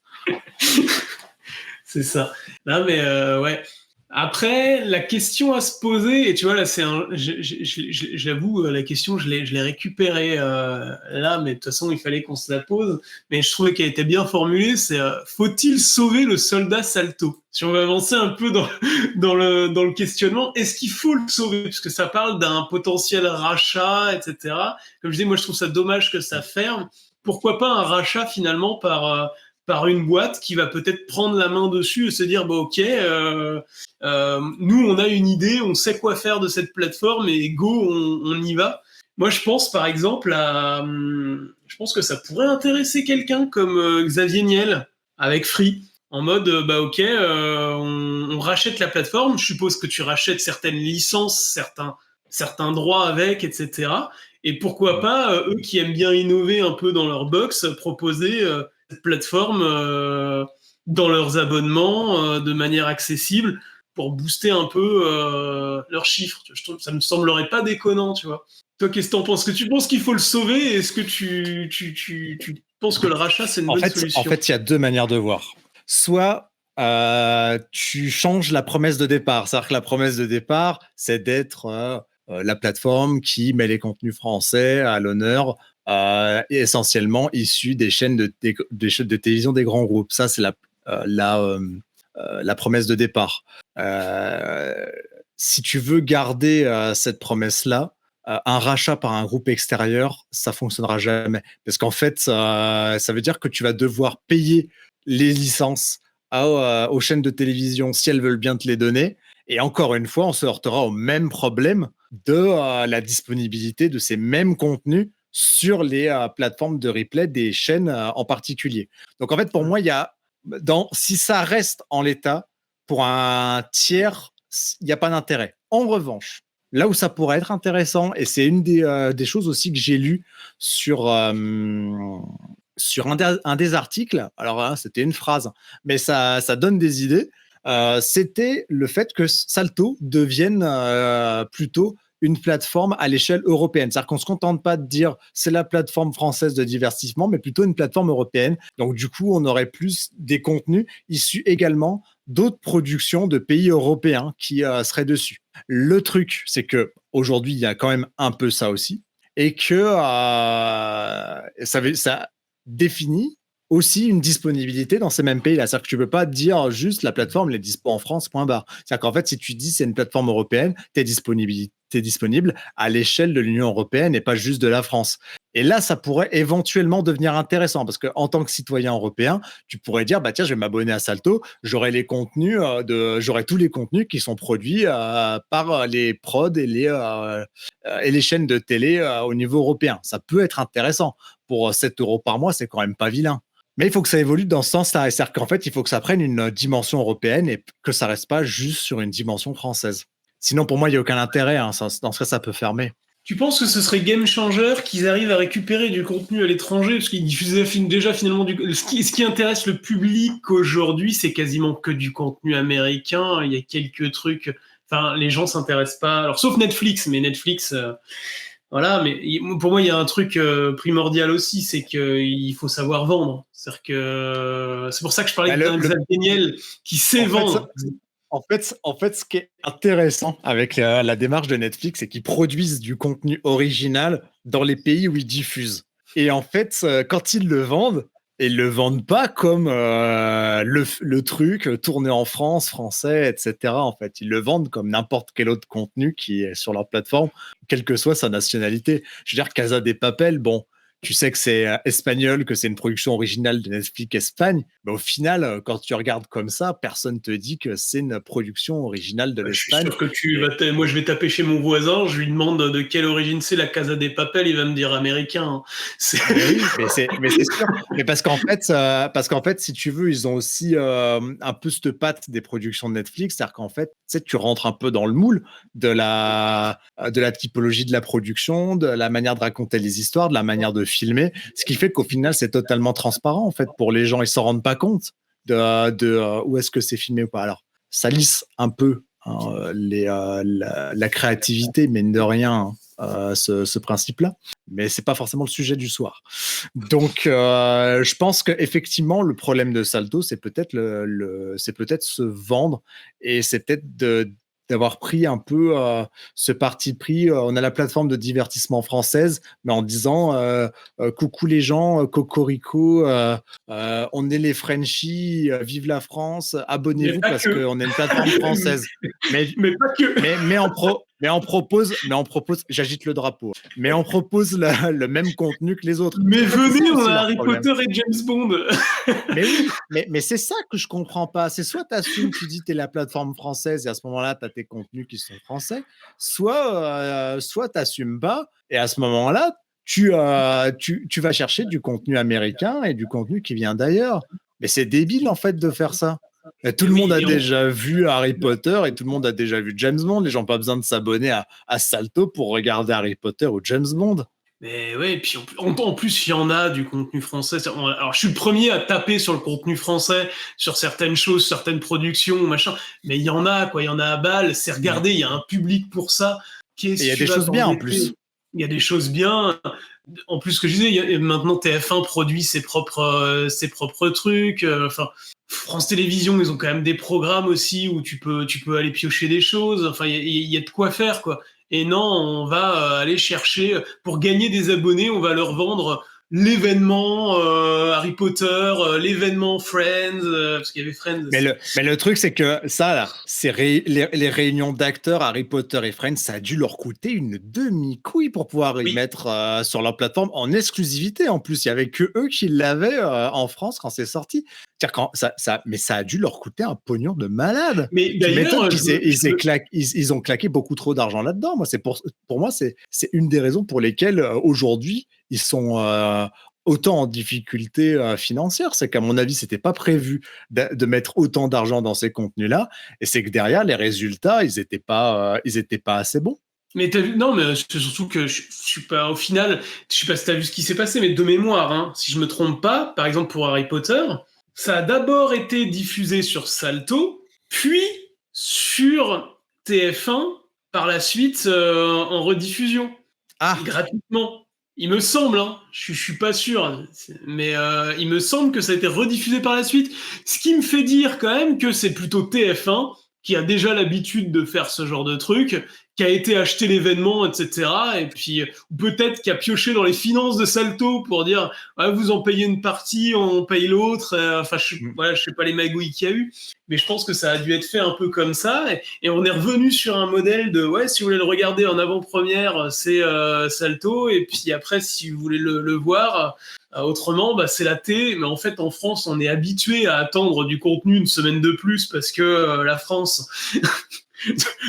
[SPEAKER 2] C'est ça. Non, mais ouais. Après, la question à se poser, et tu vois, là, j'avoue, la question, je l'ai récupérée là, mais de toute façon, il fallait qu'on se la pose. Mais je trouvais qu'elle était bien formulée, c'est faut-il sauver le soldat Salto? Si on veut avancer un peu dans le questionnement, est-ce qu'il faut le sauver? Puisque ça parle d'un potentiel rachat, etc. Comme je dis, moi, je trouve ça dommage que ça ferme. Pourquoi pas un rachat, finalement, par une boîte qui va peut-être prendre la main dessus et se dire, bah, ok, nous, on a une idée, on sait quoi faire de cette plateforme et go, on y va. Moi, je pense par exemple je pense que ça pourrait intéresser quelqu'un comme Xavier Niel avec Free, en mode, bah ok, on rachète la plateforme. Je suppose que tu rachètes certaines licences, certains droits avec, etc. Et pourquoi pas eux qui aiment bien innover un peu dans leur box, proposer cette plateforme dans leurs abonnements de manière accessible pour booster un peu leurs chiffres. Je trouve, ça me semblerait pas déconnant, tu vois. Toi, qu'est-ce que t'en penses? Est-ce que tu penses qu'il faut le sauver? Est-ce que tu penses que le rachat, c'est une bonne solution?
[SPEAKER 1] En fait, il y a deux manières de voir. Soit tu changes la promesse de départ. C'est-à-dire que la promesse de départ, c'est d'être la plateforme qui met les contenus français à l'honneur et essentiellement issus des chaînes des chaînes de télévision des grands groupes. Ça, c'est la promesse de départ. Si tu veux garder cette promesse-là, un rachat par un groupe extérieur, ça fonctionnera jamais. Parce qu'en fait, ça veut dire que tu vas devoir payer les licences aux chaînes de télévision si elles veulent bien te les donner. Et encore une fois, on se heurtera au même problème de la disponibilité de ces mêmes contenus sur les plateformes de replay des chaînes en particulier. Donc en fait, pour moi, si ça reste en l'état, pour un tiers, il n'y a pas d'intérêt. En revanche, là où ça pourrait être intéressant, et c'est une des choses aussi que j'ai lues sur un des articles, alors là, c'était une phrase, mais ça donne des idées, c'était le fait que Salto devienne plutôt une plateforme à l'échelle européenne. C'est-à-dire qu'on ne se contente pas de dire c'est la plateforme française de divertissement, mais plutôt une plateforme européenne. Donc du coup, on aurait plus des contenus issus également d'autres productions de pays européens qui seraient dessus. Le truc, c'est que aujourd'hui, il y a quand même un peu ça aussi, et que ça définit aussi une disponibilité dans ces mêmes pays-là. C'est-à-dire que tu ne peux pas dire juste la plateforme est dispo en France, point barre. C'est-à-dire qu'en fait, si tu dis c'est une plateforme européenne, tu es disponible à l'échelle de l'Union européenne et pas juste de la France. Et là, ça pourrait éventuellement devenir intéressant parce qu'en tant que citoyen européen, tu pourrais dire bah tiens, je vais m'abonner à Salto, j'aurai tous les contenus qui sont produits par les prods et les chaînes de télé au niveau européen. Ça peut être intéressant. Pour 7 euros par mois, c'est quand même pas vilain. Mais il faut que ça évolue dans ce sens-là. C'est-à-dire qu'en fait, il faut que ça prenne une dimension européenne et que ça reste pas juste sur une dimension française. Sinon, pour moi, il n'y a aucun intérêt. Dans ce cas, ça peut fermer.
[SPEAKER 2] Tu penses que ce serait game changer qu'ils arrivent à récupérer du contenu à l'étranger parce qu'ils diffusaient déjà finalement ce qui intéresse le public aujourd'hui, c'est quasiment que du contenu américain. Il y a quelques trucs. Enfin, les gens s'intéressent pas. Alors, sauf Netflix, mais Netflix. Voilà, mais pour moi, il y a un truc primordial aussi, c'est qu'il faut savoir vendre. C'est-à-dire que c'est pour ça que je parlais d'un Xavier qui sait vendre.
[SPEAKER 1] En fait, ce qui est intéressant avec la démarche de Netflix, c'est qu'ils produisent du contenu original dans les pays où ils diffusent. Et en fait, quand ils le vendent, ils le vendent pas comme le truc tourné en France, français, etc. En fait, ils le vendent comme n'importe quel autre contenu qui est sur leur plateforme, quelle que soit sa nationalité. Je veux dire, Casa de Papel, bon, tu sais que c'est espagnol, que c'est une production originale de Netflix Espagne, mais au final, quand tu regardes comme ça, personne te dit que c'est une production originale de l'Espagne.
[SPEAKER 2] Je suis sûr que moi je vais taper chez mon voisin, je lui demande de quelle origine c'est la Casa de Papel, il va me dire américain.
[SPEAKER 1] Mais c'est sûr. Mais parce qu'en fait, si tu veux, ils ont aussi un peu cette patte des productions de Netflix, c'est-à-dire qu'en fait, tu rentres un peu dans le moule de la typologie de la production, de la manière de raconter les histoires, de la manière de filmer, ce qui fait qu'au final, c'est totalement transparent en fait pour les gens. Ils s'en rendent pas compte de où est-ce que c'est filmé ou pas. Alors, ça lisse un peu la créativité, mine de rien, ce principe-là, mais c'est pas forcément le sujet du soir. Donc, je pense qu'effectivement, le problème de Salto, c'est peut-être c'est peut-être se vendre et c'est peut-être d'avoir pris un peu ce parti pris. On a la plateforme de divertissement française, mais en disant coucou les gens, cocorico, on est les Frenchies, vive la France, abonnez-vous parce qu'on est une plateforme française. mais
[SPEAKER 2] pas que.
[SPEAKER 1] Mais on propose, j'agite le drapeau, mais on propose le même contenu que les autres.
[SPEAKER 2] Mais venez, on a Harry Potter et James Bond.
[SPEAKER 1] Mais oui, mais c'est ça que je comprends pas. C'est soit t'assumes, tu dis t'es la plateforme française et à ce moment-là, t'as tes contenus qui sont français, soit t'assumes pas et à ce moment-là, tu vas chercher du contenu américain et du contenu qui vient d'ailleurs. Mais c'est débile en fait de faire ça. Et tout le monde a déjà vu Harry Potter et tout le monde a déjà vu James Bond. Les gens n'ont pas besoin de s'abonner à Salto pour regarder Harry Potter ou James Bond.
[SPEAKER 2] Mais ouais, et puis en plus, il y en a du contenu français. Alors, je suis le premier à taper sur le contenu français, sur certaines choses, certaines productions, machin. Mais il y en a, quoi. Il y en a à balle. C'est regarder, il y a un public pour ça.
[SPEAKER 1] Et il y a des choses bien en plus.
[SPEAKER 2] Il y a des choses bien. En plus, ce que je disais, maintenant TF1 produit ses propres trucs. Enfin, France Télévisions, ils ont quand même des programmes aussi où tu peux aller piocher des choses. Enfin, il y a de quoi faire, quoi. Et non, on va aller chercher, pour gagner des abonnés, on va leur vendre l'événement Harry Potter, l'événement Friends, parce qu'il y avait Friends
[SPEAKER 1] Mais
[SPEAKER 2] aussi.
[SPEAKER 1] le truc, c'est que ça, là, les réunions d'acteurs Harry Potter et Friends, ça a dû leur coûter une demi-couille pour pouvoir y
[SPEAKER 2] Oui,
[SPEAKER 1] mettre sur leur plateforme en exclusivité. En plus, il y avait que eux qui l'avaient en France quand c'est sorti. C'est-à-dire mais ça a dû leur coûter un pognon de malade.
[SPEAKER 2] mais
[SPEAKER 1] Tu m'étonnes
[SPEAKER 2] d'ailleurs,
[SPEAKER 1] ils ont claqué beaucoup trop d'argent là-dedans. Moi, pour moi, c'est une des raisons pour lesquelles aujourd'hui ils sont autant en difficulté financière. C'est qu'à mon avis, c'était pas prévu de mettre autant d'argent dans ces contenus-là, et c'est que derrière, les résultats, ils étaient pas assez bons.
[SPEAKER 2] mais t'as vu, non, mais c'est surtout que je suis pas, au final, je sais pas si t'as vu ce qui s'est passé, mais de mémoire, hein, si je me trompe pas, par exemple pour Harry Potter, ça a d'abord été diffusé sur Salto, puis sur TF1 par la suite en rediffusion,
[SPEAKER 1] Ah,
[SPEAKER 2] gratuitement. Il me semble, hein, je suis pas sûr, mais il me semble que ça a été rediffusé par la suite, ce qui me fait dire quand même que c'est plutôt TF1 qui a déjà l'habitude de faire ce genre de truc, qui a été acheter l'événement, etc. Et puis peut-être qui a pioché dans les finances de Salto pour dire ah, vous en payez une partie, on paye l'autre. Enfin, voilà, je sais pas les magouilles qu'il y a eu, mais je pense que ça a dû être fait un peu comme ça. Et on est revenu sur un modèle de ouais, si vous voulez le regarder en avant-première, c'est Salto, et puis après, si vous voulez le voir. Autrement, bah, c'est la T, mais en fait, en France, on est habitué à attendre du contenu une semaine de plus parce que la France.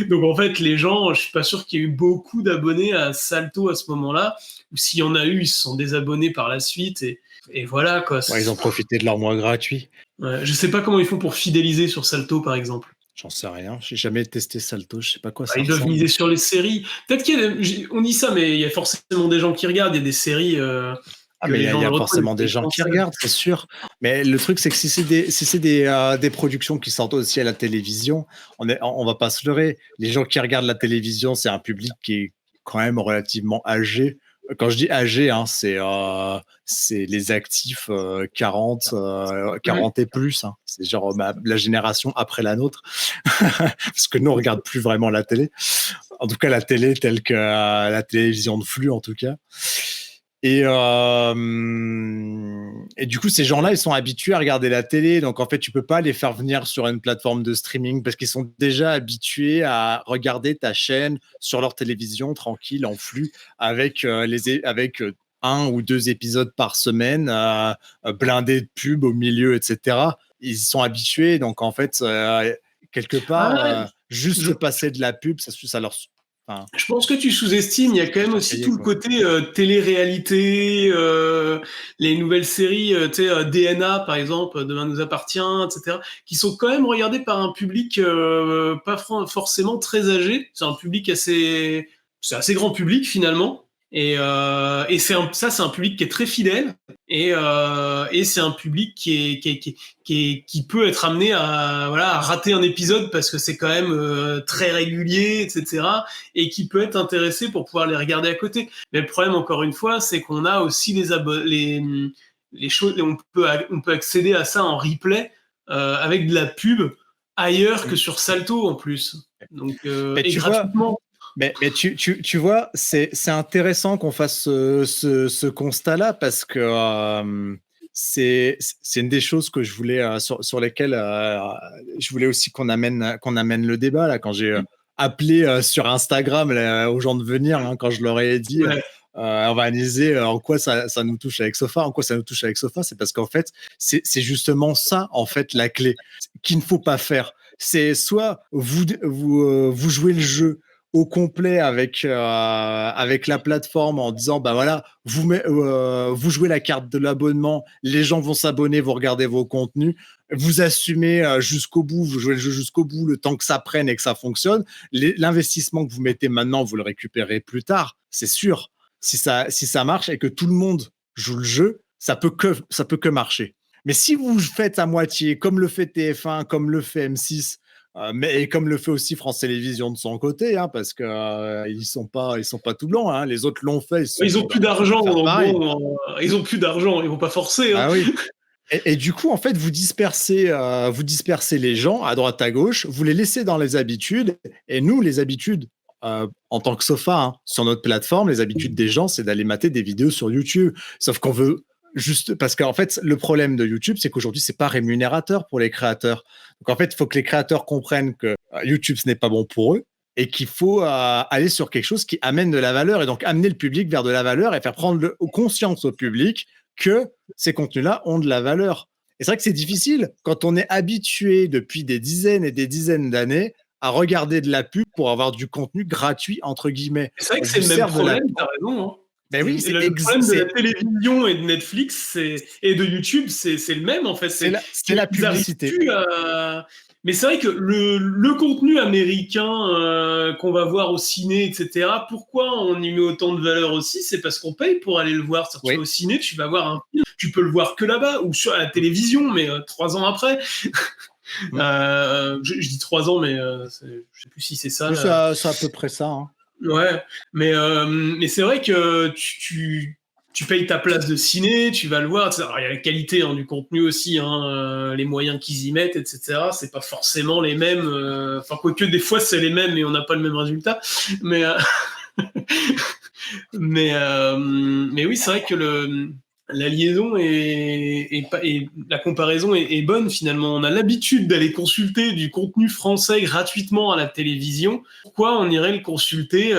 [SPEAKER 2] Donc en fait, les gens, je suis pas sûr qu'il y ait eu beaucoup d'abonnés à Salto à ce moment-là, ou s'il y en a eu, ils se sont désabonnés par la suite, et voilà quoi.
[SPEAKER 1] ouais, ils ont profité de leur mois gratuit.
[SPEAKER 2] Ouais, je sais pas comment ils font pour fidéliser sur Salto, par exemple.
[SPEAKER 1] J'en sais rien. J'ai jamais testé Salto. Je sais pas quoi
[SPEAKER 2] Bah,
[SPEAKER 1] ça
[SPEAKER 2] ils doivent
[SPEAKER 1] ressemble.
[SPEAKER 2] miser sur les séries. Peut-être on dit ça, mais il y a forcément des gens qui regardent. Il y a des séries
[SPEAKER 1] Ah,
[SPEAKER 2] que
[SPEAKER 1] mais
[SPEAKER 2] les
[SPEAKER 1] il y
[SPEAKER 2] gens
[SPEAKER 1] a
[SPEAKER 2] regardent.
[SPEAKER 1] forcément des gens qui regardent, c'est sûr. Mais le truc, c'est que si c'est des productions qui sortent aussi à la télévision, on va pas se leurrer. Les gens qui regardent la télévision, c'est un public qui est quand même relativement âgé. Quand je dis âgé, hein, c'est les actifs 40 et plus. Hein. C'est genre la génération après la nôtre. Parce que nous, on regarde plus vraiment la télé. En tout cas, la télé telle que la télévision de flux, en tout cas. Et du coup, ces gens-là, ils sont habitués à regarder la télé. Donc, en fait, tu peux pas les faire venir sur une plateforme de streaming parce qu'ils sont déjà habitués à regarder ta chaîne sur leur télévision tranquille en flux avec, avec un ou deux épisodes par semaine, blindés de pubs au milieu, etc. Ils y sont habitués. Donc, en fait, quelque part,
[SPEAKER 2] Ah, je,
[SPEAKER 1] juste passer de la pub, ça leur. Enfin,
[SPEAKER 2] Je pense que tu sous-estimes. Il y a quand même aussi
[SPEAKER 1] payé,
[SPEAKER 2] tout le
[SPEAKER 1] quoi.
[SPEAKER 2] côté télé-réalité, les nouvelles séries, tu sais, DNA par exemple, Demain nous appartient, etc., qui sont quand même regardées par un public pas forcément très âgé. C'est assez grand public finalement. Et c'est un public qui est très fidèle. Et c'est un public qui peut être amené à rater un épisode parce que c'est quand même très régulier, etc., et qui peut être intéressé pour pouvoir les regarder à côté. Mais le problème, encore une fois, c'est qu'on a aussi les choses, on peut accéder à ça en replay avec de la pub ailleurs que sur Salto en plus. Donc,
[SPEAKER 1] Mais
[SPEAKER 2] et
[SPEAKER 1] tu vois,
[SPEAKER 2] gratuitement.
[SPEAKER 1] mais tu vois, c'est intéressant qu'on fasse ce constat-là parce que c'est une des choses que je voulais sur lesquelles je voulais aussi qu'on amène le débat là quand j'ai appelé sur Instagram là, aux gens de venir hein, quand je leur ai dit
[SPEAKER 2] Ouais.
[SPEAKER 1] on va analyser en quoi ça nous touche avec Sofa, en quoi ça nous touche avec Sofa, c'est parce qu'en fait c'est justement ça en fait la clé qu'il ne faut pas faire. C'est soit vous jouez le jeu au complet avec la plateforme en disant bah voilà vous jouez la carte de l'abonnement, les gens vont s'abonner, vous regardez vos contenus, vous assumez jusqu'au bout, vous jouez le jeu jusqu'au bout le temps que ça prenne et que ça fonctionne. L'investissement que vous mettez maintenant vous le récupérez plus tard, c'est sûr. Si ça marche et que tout le monde joue le jeu, ça peut que marcher. Mais si vous faites à moitié comme le fait TF1, comme le fait M6, mais et comme le fait aussi France Télévisions de son côté, hein, parce que ils sont pas tout blancs. Hein. Les autres l'ont fait, ils se sont
[SPEAKER 2] Ils
[SPEAKER 1] dit
[SPEAKER 2] ont
[SPEAKER 1] bah,
[SPEAKER 2] plus
[SPEAKER 1] on va
[SPEAKER 2] d'argent,
[SPEAKER 1] faire
[SPEAKER 2] donc
[SPEAKER 1] pareil.
[SPEAKER 2] bon, ils ont plus d'argent, ils vont pas forcer. Hein.
[SPEAKER 1] Ah oui. Et du coup, en fait, vous dispersez les gens à droite à gauche, vous les laissez dans les habitudes, et nous, les habitudes, en tant que sofa, hein. Sur notre plateforme, les habitudes des gens, c'est d'aller mater des vidéos sur YouTube. Sauf qu'on veut juste parce qu'en fait, le problème de YouTube, c'est qu'aujourd'hui, c'est pas rémunérateur pour les créateurs. Donc en fait, il faut que les créateurs comprennent que YouTube, ce n'est pas bon pour eux et qu'il faut aller sur quelque chose qui amène de la valeur et donc amener le public vers de la valeur et faire prendre conscience au public que ces contenus-là ont de la valeur. Et c'est vrai que c'est difficile quand on est habitué depuis des dizaines et des dizaines d'années à regarder de la pub pour avoir du contenu gratuit, entre guillemets.
[SPEAKER 2] C'est vrai que
[SPEAKER 1] On
[SPEAKER 2] c'est
[SPEAKER 1] vous
[SPEAKER 2] le même
[SPEAKER 1] sert de la...
[SPEAKER 2] problème, t'as raison. Hein.
[SPEAKER 1] Ben oui,
[SPEAKER 2] Le problème de la télévision et de Netflix et de YouTube, c'est le même en fait.
[SPEAKER 1] C'est la publicité.
[SPEAKER 2] Mais c'est vrai que le contenu américain qu'on va voir au ciné, etc., pourquoi on y met autant de valeur aussi? C'est parce qu'on paye pour aller le voir. Tu vas au ciné, tu vas voir un film, tu peux le voir que là-bas ou à la télévision, mais 3 ans après. Je dis 3 ans, mais je sais plus si c'est ça.
[SPEAKER 1] C'est à peu près ça. Hein.
[SPEAKER 2] Ouais, mais c'est vrai que tu payes ta place de ciné, tu vas le voir. Alors, il y a la qualité du contenu aussi, les moyens qu'ils y mettent, etc. C'est pas forcément les mêmes. Enfin, quoique des fois c'est les mêmes, mais on n'a pas le même résultat. Mais mais oui, c'est vrai que la liaison et la comparaison est bonne finalement. On a l'habitude d'aller consulter du contenu français gratuitement à la télévision. Pourquoi on irait le consulter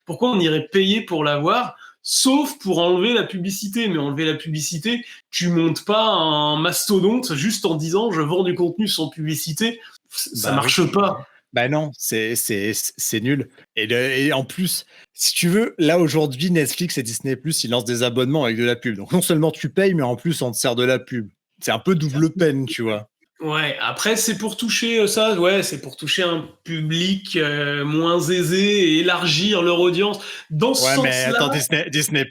[SPEAKER 2] pourquoi on irait payer pour l'avoir? Sauf pour enlever la publicité. Mais enlever la publicité, tu montes pas un mastodonte juste en disant je vends du contenu sans publicité. Ça marche pas.
[SPEAKER 1] Ben non, c'est nul. Et en plus, si tu veux, là aujourd'hui, Netflix et Disney+, ils lancent des abonnements avec de la pub. Donc non seulement tu payes, mais en plus on te sert de la pub. C'est un peu double peine, tu vois.
[SPEAKER 2] Ouais, après c'est pour toucher ça, ouais, c'est pour toucher un public moins aisé et élargir leur audience. Dans ce sens-là.
[SPEAKER 1] Mais attends, Disney+,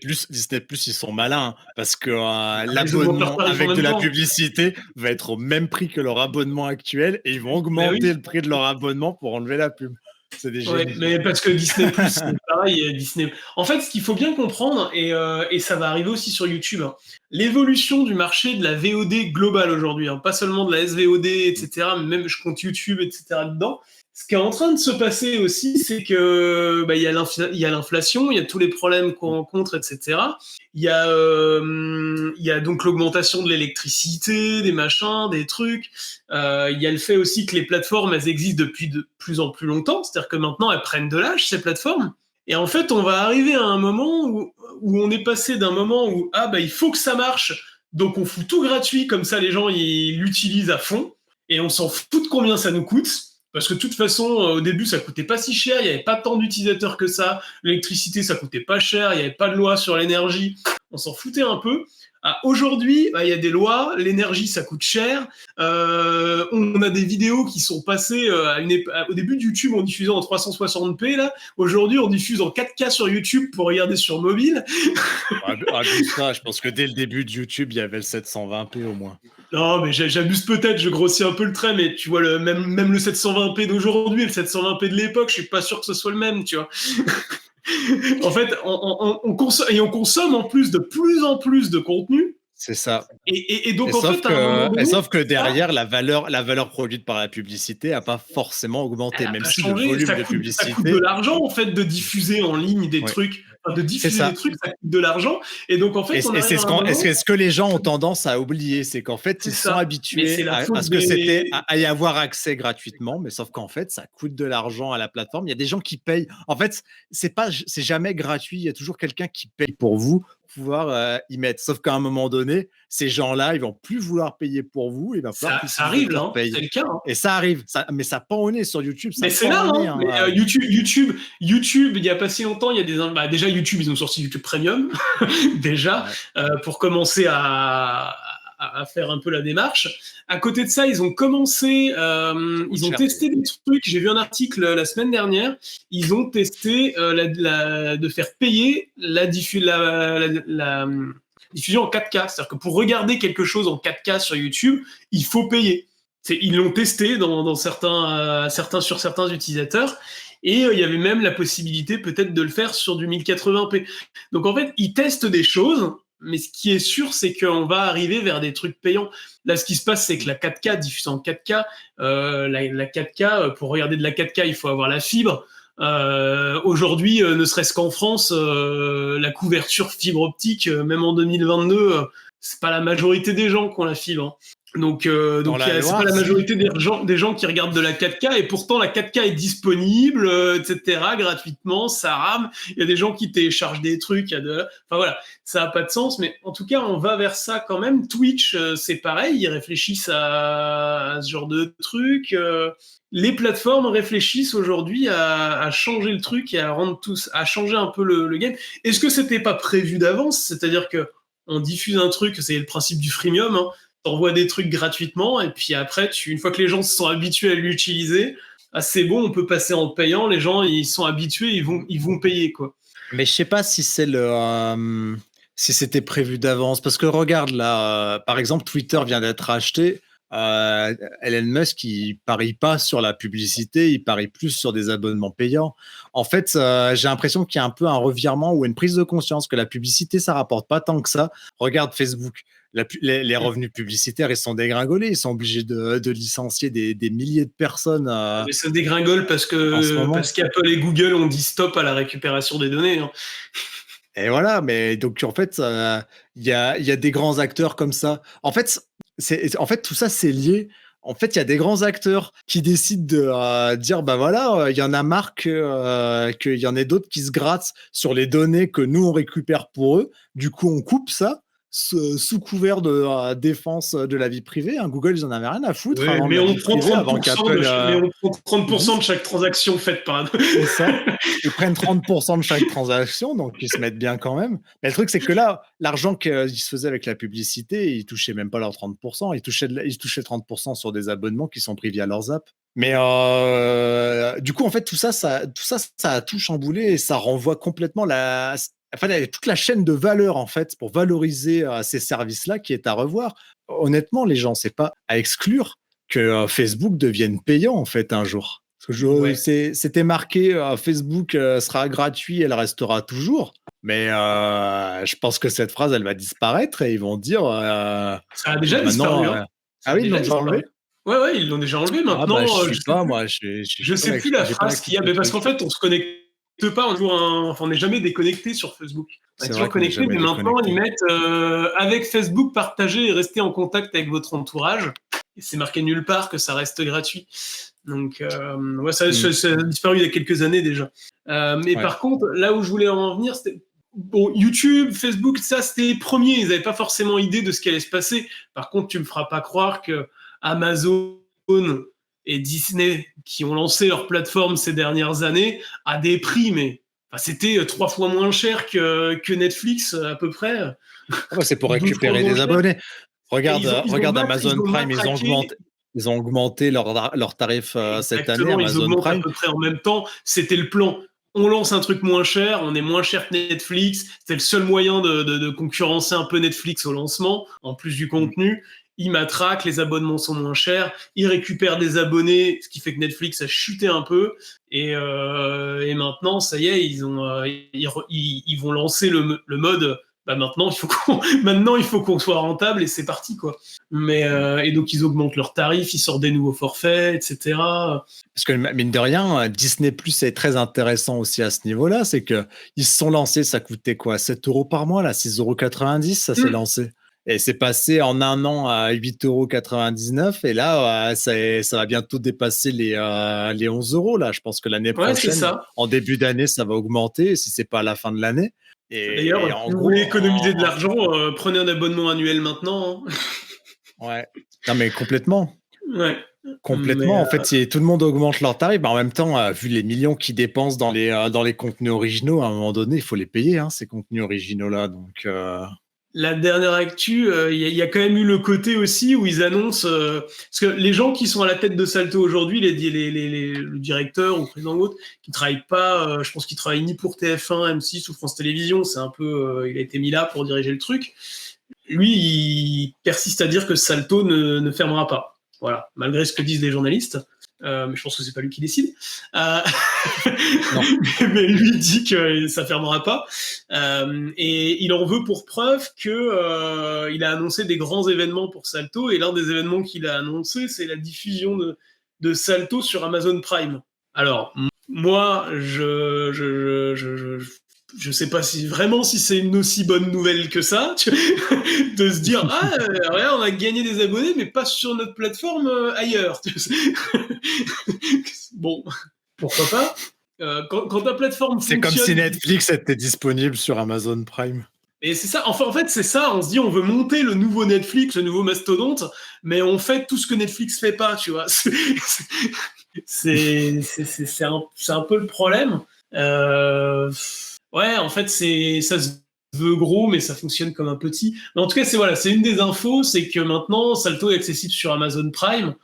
[SPEAKER 1] ils sont malins parce que l'abonnement avec de la publicité va être au même prix que leur abonnement actuel et ils vont augmenter le prix de leur abonnement pour enlever la pub. C'est des génies.
[SPEAKER 2] Mais parce que Disney+, c'est pareil. Disney. En fait, ce qu'il faut bien comprendre, et ça va arriver aussi sur YouTube, l'évolution du marché de la VOD globale aujourd'hui, pas seulement de la SVOD, etc., mais même je compte YouTube, etc. dedans. Ce qui est en train de se passer aussi, c'est que il y a l'inflation, il y a tous les problèmes qu'on rencontre, etc. Il y a donc l'augmentation de l'électricité, des machins, des trucs. Il y a le fait aussi que les plateformes, elles existent depuis de plus en plus longtemps. C'est-à-dire que maintenant, elles prennent de l'âge, ces plateformes. Et en fait, on va arriver à un moment où on est passé d'un moment où il faut que ça marche, donc on fout tout gratuit, comme ça les gens ils l'utilisent à fond, et on s'en fout de combien ça nous coûte. Parce que de toute façon, au début, ça coûtait pas si cher, il n'y avait pas tant d'utilisateurs que ça, l'électricité, ça coûtait pas cher, il n'y avait pas de loi sur l'énergie, on s'en foutait un peu. Aujourd'hui, il y a des lois, l'énergie, ça coûte cher, on a des vidéos qui sont passées au début de YouTube, on diffusait en 360p, là. Aujourd'hui, on diffuse en 4K sur YouTube pour regarder sur mobile.
[SPEAKER 1] Je pense que dès le début de YouTube, il y avait le 720p au moins.
[SPEAKER 2] Non, mais j'abuse peut-être, je grossis un peu le trait, mais tu vois, même le 720p d'aujourd'hui et le 720p de l'époque, je suis pas sûr que ce soit le même, tu vois. En fait, on consomme en plus de plus en plus de contenu.
[SPEAKER 1] C'est ça.
[SPEAKER 2] Et donc,
[SPEAKER 1] sauf que derrière, la valeur produite par la publicité n'a pas forcément augmenté, même si le volume de publicité...
[SPEAKER 2] Ça coûte de l'argent, en fait, de diffuser en ligne des trucs. De diffuser des trucs, ça coûte de l'argent. Et donc, en fait,
[SPEAKER 1] c'est ce que les gens ont tendance à oublier, c'est qu'en fait, ils sont habitués à y avoir accès gratuitement, mais sauf qu'en fait, ça coûte de l'argent à la plateforme. Il y a des gens qui payent. En fait, c'est jamais gratuit. Il y a toujours quelqu'un qui paye pour vous pouvoir y mettre. Sauf qu'à un moment donné, ces gens-là, ils vont plus vouloir payer pour vous. Il va falloir
[SPEAKER 2] ça arrive, là, c'est le cas.
[SPEAKER 1] Et ça arrive, mais ça pend au nez sur YouTube.
[SPEAKER 2] Mais c'est là, YouTube, il y a pas si longtemps, il y a des déjà YouTube, ils ont sorti YouTube Premium déjà pour commencer à faire un peu la démarche. À côté de ça, ils ont commencé, ils ont testé des trucs. J'ai vu un article la semaine dernière. Ils ont testé de faire payer la diffusion en 4K. C'est-à-dire que pour regarder quelque chose en 4K sur YouTube, il faut payer. Ils l'ont testé dans sur certains utilisateurs. Et il y avait même la possibilité peut-être de le faire sur du 1080p. Donc en fait, ils testent des choses, mais ce qui est sûr, c'est qu'on va arriver vers des trucs payants. Là, ce qui se passe, c'est que la 4K, diffusée en 4K, la 4K, pour regarder de la 4K, il faut avoir la fibre. Aujourd'hui, ne serait-ce qu'en France, la couverture fibre optique, même en 2022, c'est pas la majorité des gens qui ont la fibre. Hein. Donc c'est pas la majorité des gens qui regardent de la 4K, et pourtant la 4K est disponible, etc., gratuitement, ça rame. Il y a des gens qui téléchargent des trucs, enfin voilà, ça a pas de sens, mais en tout cas, on va vers ça quand même. Twitch, c'est pareil, ils réfléchissent à ce genre de trucs. Les plateformes réfléchissent aujourd'hui à changer le truc et à changer un peu le game. Est-ce que c'était pas prévu d'avance? C'est-à-dire que on diffuse un truc, c'est le principe du freemium, hein. T'envoies des trucs gratuitement, et puis après, une fois que les gens se sont habitués à l'utiliser, c'est bon, on peut passer en payant. Les gens, ils sont habitués, ils vont payer, quoi.
[SPEAKER 1] Mais je sais pas si c'est si c'était prévu d'avance, parce que regarde là, par exemple, Twitter vient d'être acheté. Elon Musk, il parie pas sur la publicité, il parie plus sur des abonnements payants. En fait, j'ai l'impression qu'il y a un peu un revirement ou une prise de conscience que la publicité, ça rapporte pas tant que ça. Regarde Facebook. Les revenus publicitaires, ils sont dégringolés, ils sont obligés de licencier des milliers de personnes.
[SPEAKER 2] Mais ça dégringole parce qu'Apple et Google ont dit stop à la récupération des données. Hein.
[SPEAKER 1] Et voilà, mais donc en fait, il y a des grands acteurs comme ça. En fait, tout ça, c'est lié. En fait, il y a des grands acteurs qui décident de dire, bah voilà, il y en a marre qu'il y en ait d'autres qui se grattent sur les données que nous, on récupère pour eux. Du coup, on coupe ça sous couvert de défense de la vie privée. Hein. Google, ils en avaient rien à foutre.
[SPEAKER 2] Oui, mais on prend 30% de chaque transaction faite par...
[SPEAKER 1] C'est ça. Ils prennent 30% de chaque transaction, donc ils se mettent bien quand même. Mais le truc, c'est que là, l'argent qu'ils se faisaient avec la publicité, ils touchaient même pas leurs 30%. Ils touchaient 30% sur des abonnements qui sont pris via leurs apps. Mais du coup, en fait, tout ça a tout chamboulé et ça renvoie complètement toute la chaîne de valeur, en fait, pour valoriser ces services-là qui est à revoir. Honnêtement, les gens, c'est pas à exclure que Facebook devienne payant, en fait, un jour. Parce que c'était marqué Facebook sera gratuit, elle restera toujours. Mais je pense que cette phrase, elle va disparaître et ils vont dire.
[SPEAKER 2] Ça a déjà disparu. Hein.
[SPEAKER 1] Ah oui, ils l'ont déjà enlevé.
[SPEAKER 2] Ouais, ils l'ont déjà enlevé. Maintenant,
[SPEAKER 1] je sais pas, moi.
[SPEAKER 2] Je sais plus la phrase qu'il y a, mais parce qu'en fait, on se connecte pas, on n'est jamais déconnecté sur Facebook. On est toujours connecté, mais maintenant, ils mettent avec Facebook, partager et rester en contact avec votre entourage. Et c'est marqué nulle part que ça reste gratuit. Donc, ça a disparu il y a quelques années déjà. Mais par contre, là où je voulais en venir, c'était YouTube, Facebook, ça, c'était les premiers. Ils n'avaient pas forcément idée de ce qui allait se passer. Par contre, tu me feras pas croire que Amazon et Disney, qui ont lancé leur plateforme ces dernières années, à des prix, mais c'était 3 fois moins cher que Netflix, à peu près.
[SPEAKER 1] C'est pour récupérer des abonnés. Regarde Amazon Prime, ils ont augmenté leur tarif cette année. Amazon
[SPEAKER 2] ils augmentent
[SPEAKER 1] Prime.
[SPEAKER 2] à peu près en même temps. C'était le plan. On lance un truc moins cher, on est moins cher que Netflix. C'était le seul moyen de concurrencer un peu Netflix au lancement, en plus du contenu. Ils matraquent, les abonnements sont moins chers, ils récupèrent des abonnés, ce qui fait que Netflix a chuté un peu. Et maintenant, ça y est, ils vont lancer le mode. Maintenant, il faut qu'on soit rentable et c'est parti, quoi. Et donc, ils augmentent leurs tarifs, ils sortent des nouveaux forfaits, etc.
[SPEAKER 1] Parce que, mine de rien, Disney Plus est très intéressant aussi à ce niveau-là. C'est qu'ils se sont lancés, ça coûtait quoi, 7 € par mois, là, 6,90 €, ça s'est lancé. Et c'est passé en un an à 8,99 €. Et là, ça va bientôt dépasser les 11 €. Là. Je pense que l'année prochaine, en début d'année, ça va augmenter, si ce n'est pas à la fin de l'année.
[SPEAKER 2] D'ailleurs, si vous voulez économiser de l'argent, prenez un abonnement annuel maintenant. Hein.
[SPEAKER 1] Ouais. Non, mais complètement.
[SPEAKER 2] Ouais.
[SPEAKER 1] Complètement. En fait, si tout le monde augmente leurs tarifs, en même temps, vu les millions qu'ils dépensent dans les contenus originaux, à un moment donné, il faut les payer, hein, ces contenus originaux-là. Donc.
[SPEAKER 2] La dernière actu, y a quand même eu le côté aussi où ils annoncent... parce que les gens qui sont à la tête de Salto aujourd'hui, le directeur ou le président ou autre, qui ne travaillent pas, je pense qu'ils travaillent ni pour TF1, M6 ou France Télévisions, c'est un peu... il a été mis là pour diriger le truc. Lui, il persiste à dire que Salto ne fermera pas. Voilà, malgré ce que disent les journalistes. Mais je pense que c'est pas lui qui décide. Mais lui dit que ça fermera pas. Et il en veut pour preuve que il a annoncé des grands événements pour Salto. Et l'un des événements qu'il a annoncé, c'est la diffusion de Salto sur Amazon Prime. Alors, moi, je sais pas si vraiment si c'est une aussi bonne nouvelle que ça, de se dire regarde, on a gagné des abonnés, mais pas sur notre plateforme ailleurs. Bon, pourquoi pas. Quand ta plateforme
[SPEAKER 1] C'est
[SPEAKER 2] fonctionne,
[SPEAKER 1] comme si Netflix était disponible sur Amazon Prime.
[SPEAKER 2] et c'est ça. Enfin, en fait, c'est ça. On se dit, on veut monter le nouveau Netflix, le nouveau mastodonte, mais on fait tout ce que Netflix fait pas, tu vois. C'est un peu le problème. Ouais, en fait, ça se veut gros, mais ça fonctionne comme un petit. Mais en tout cas, c'est une des infos, c'est que maintenant, Salto est accessible sur Amazon Prime,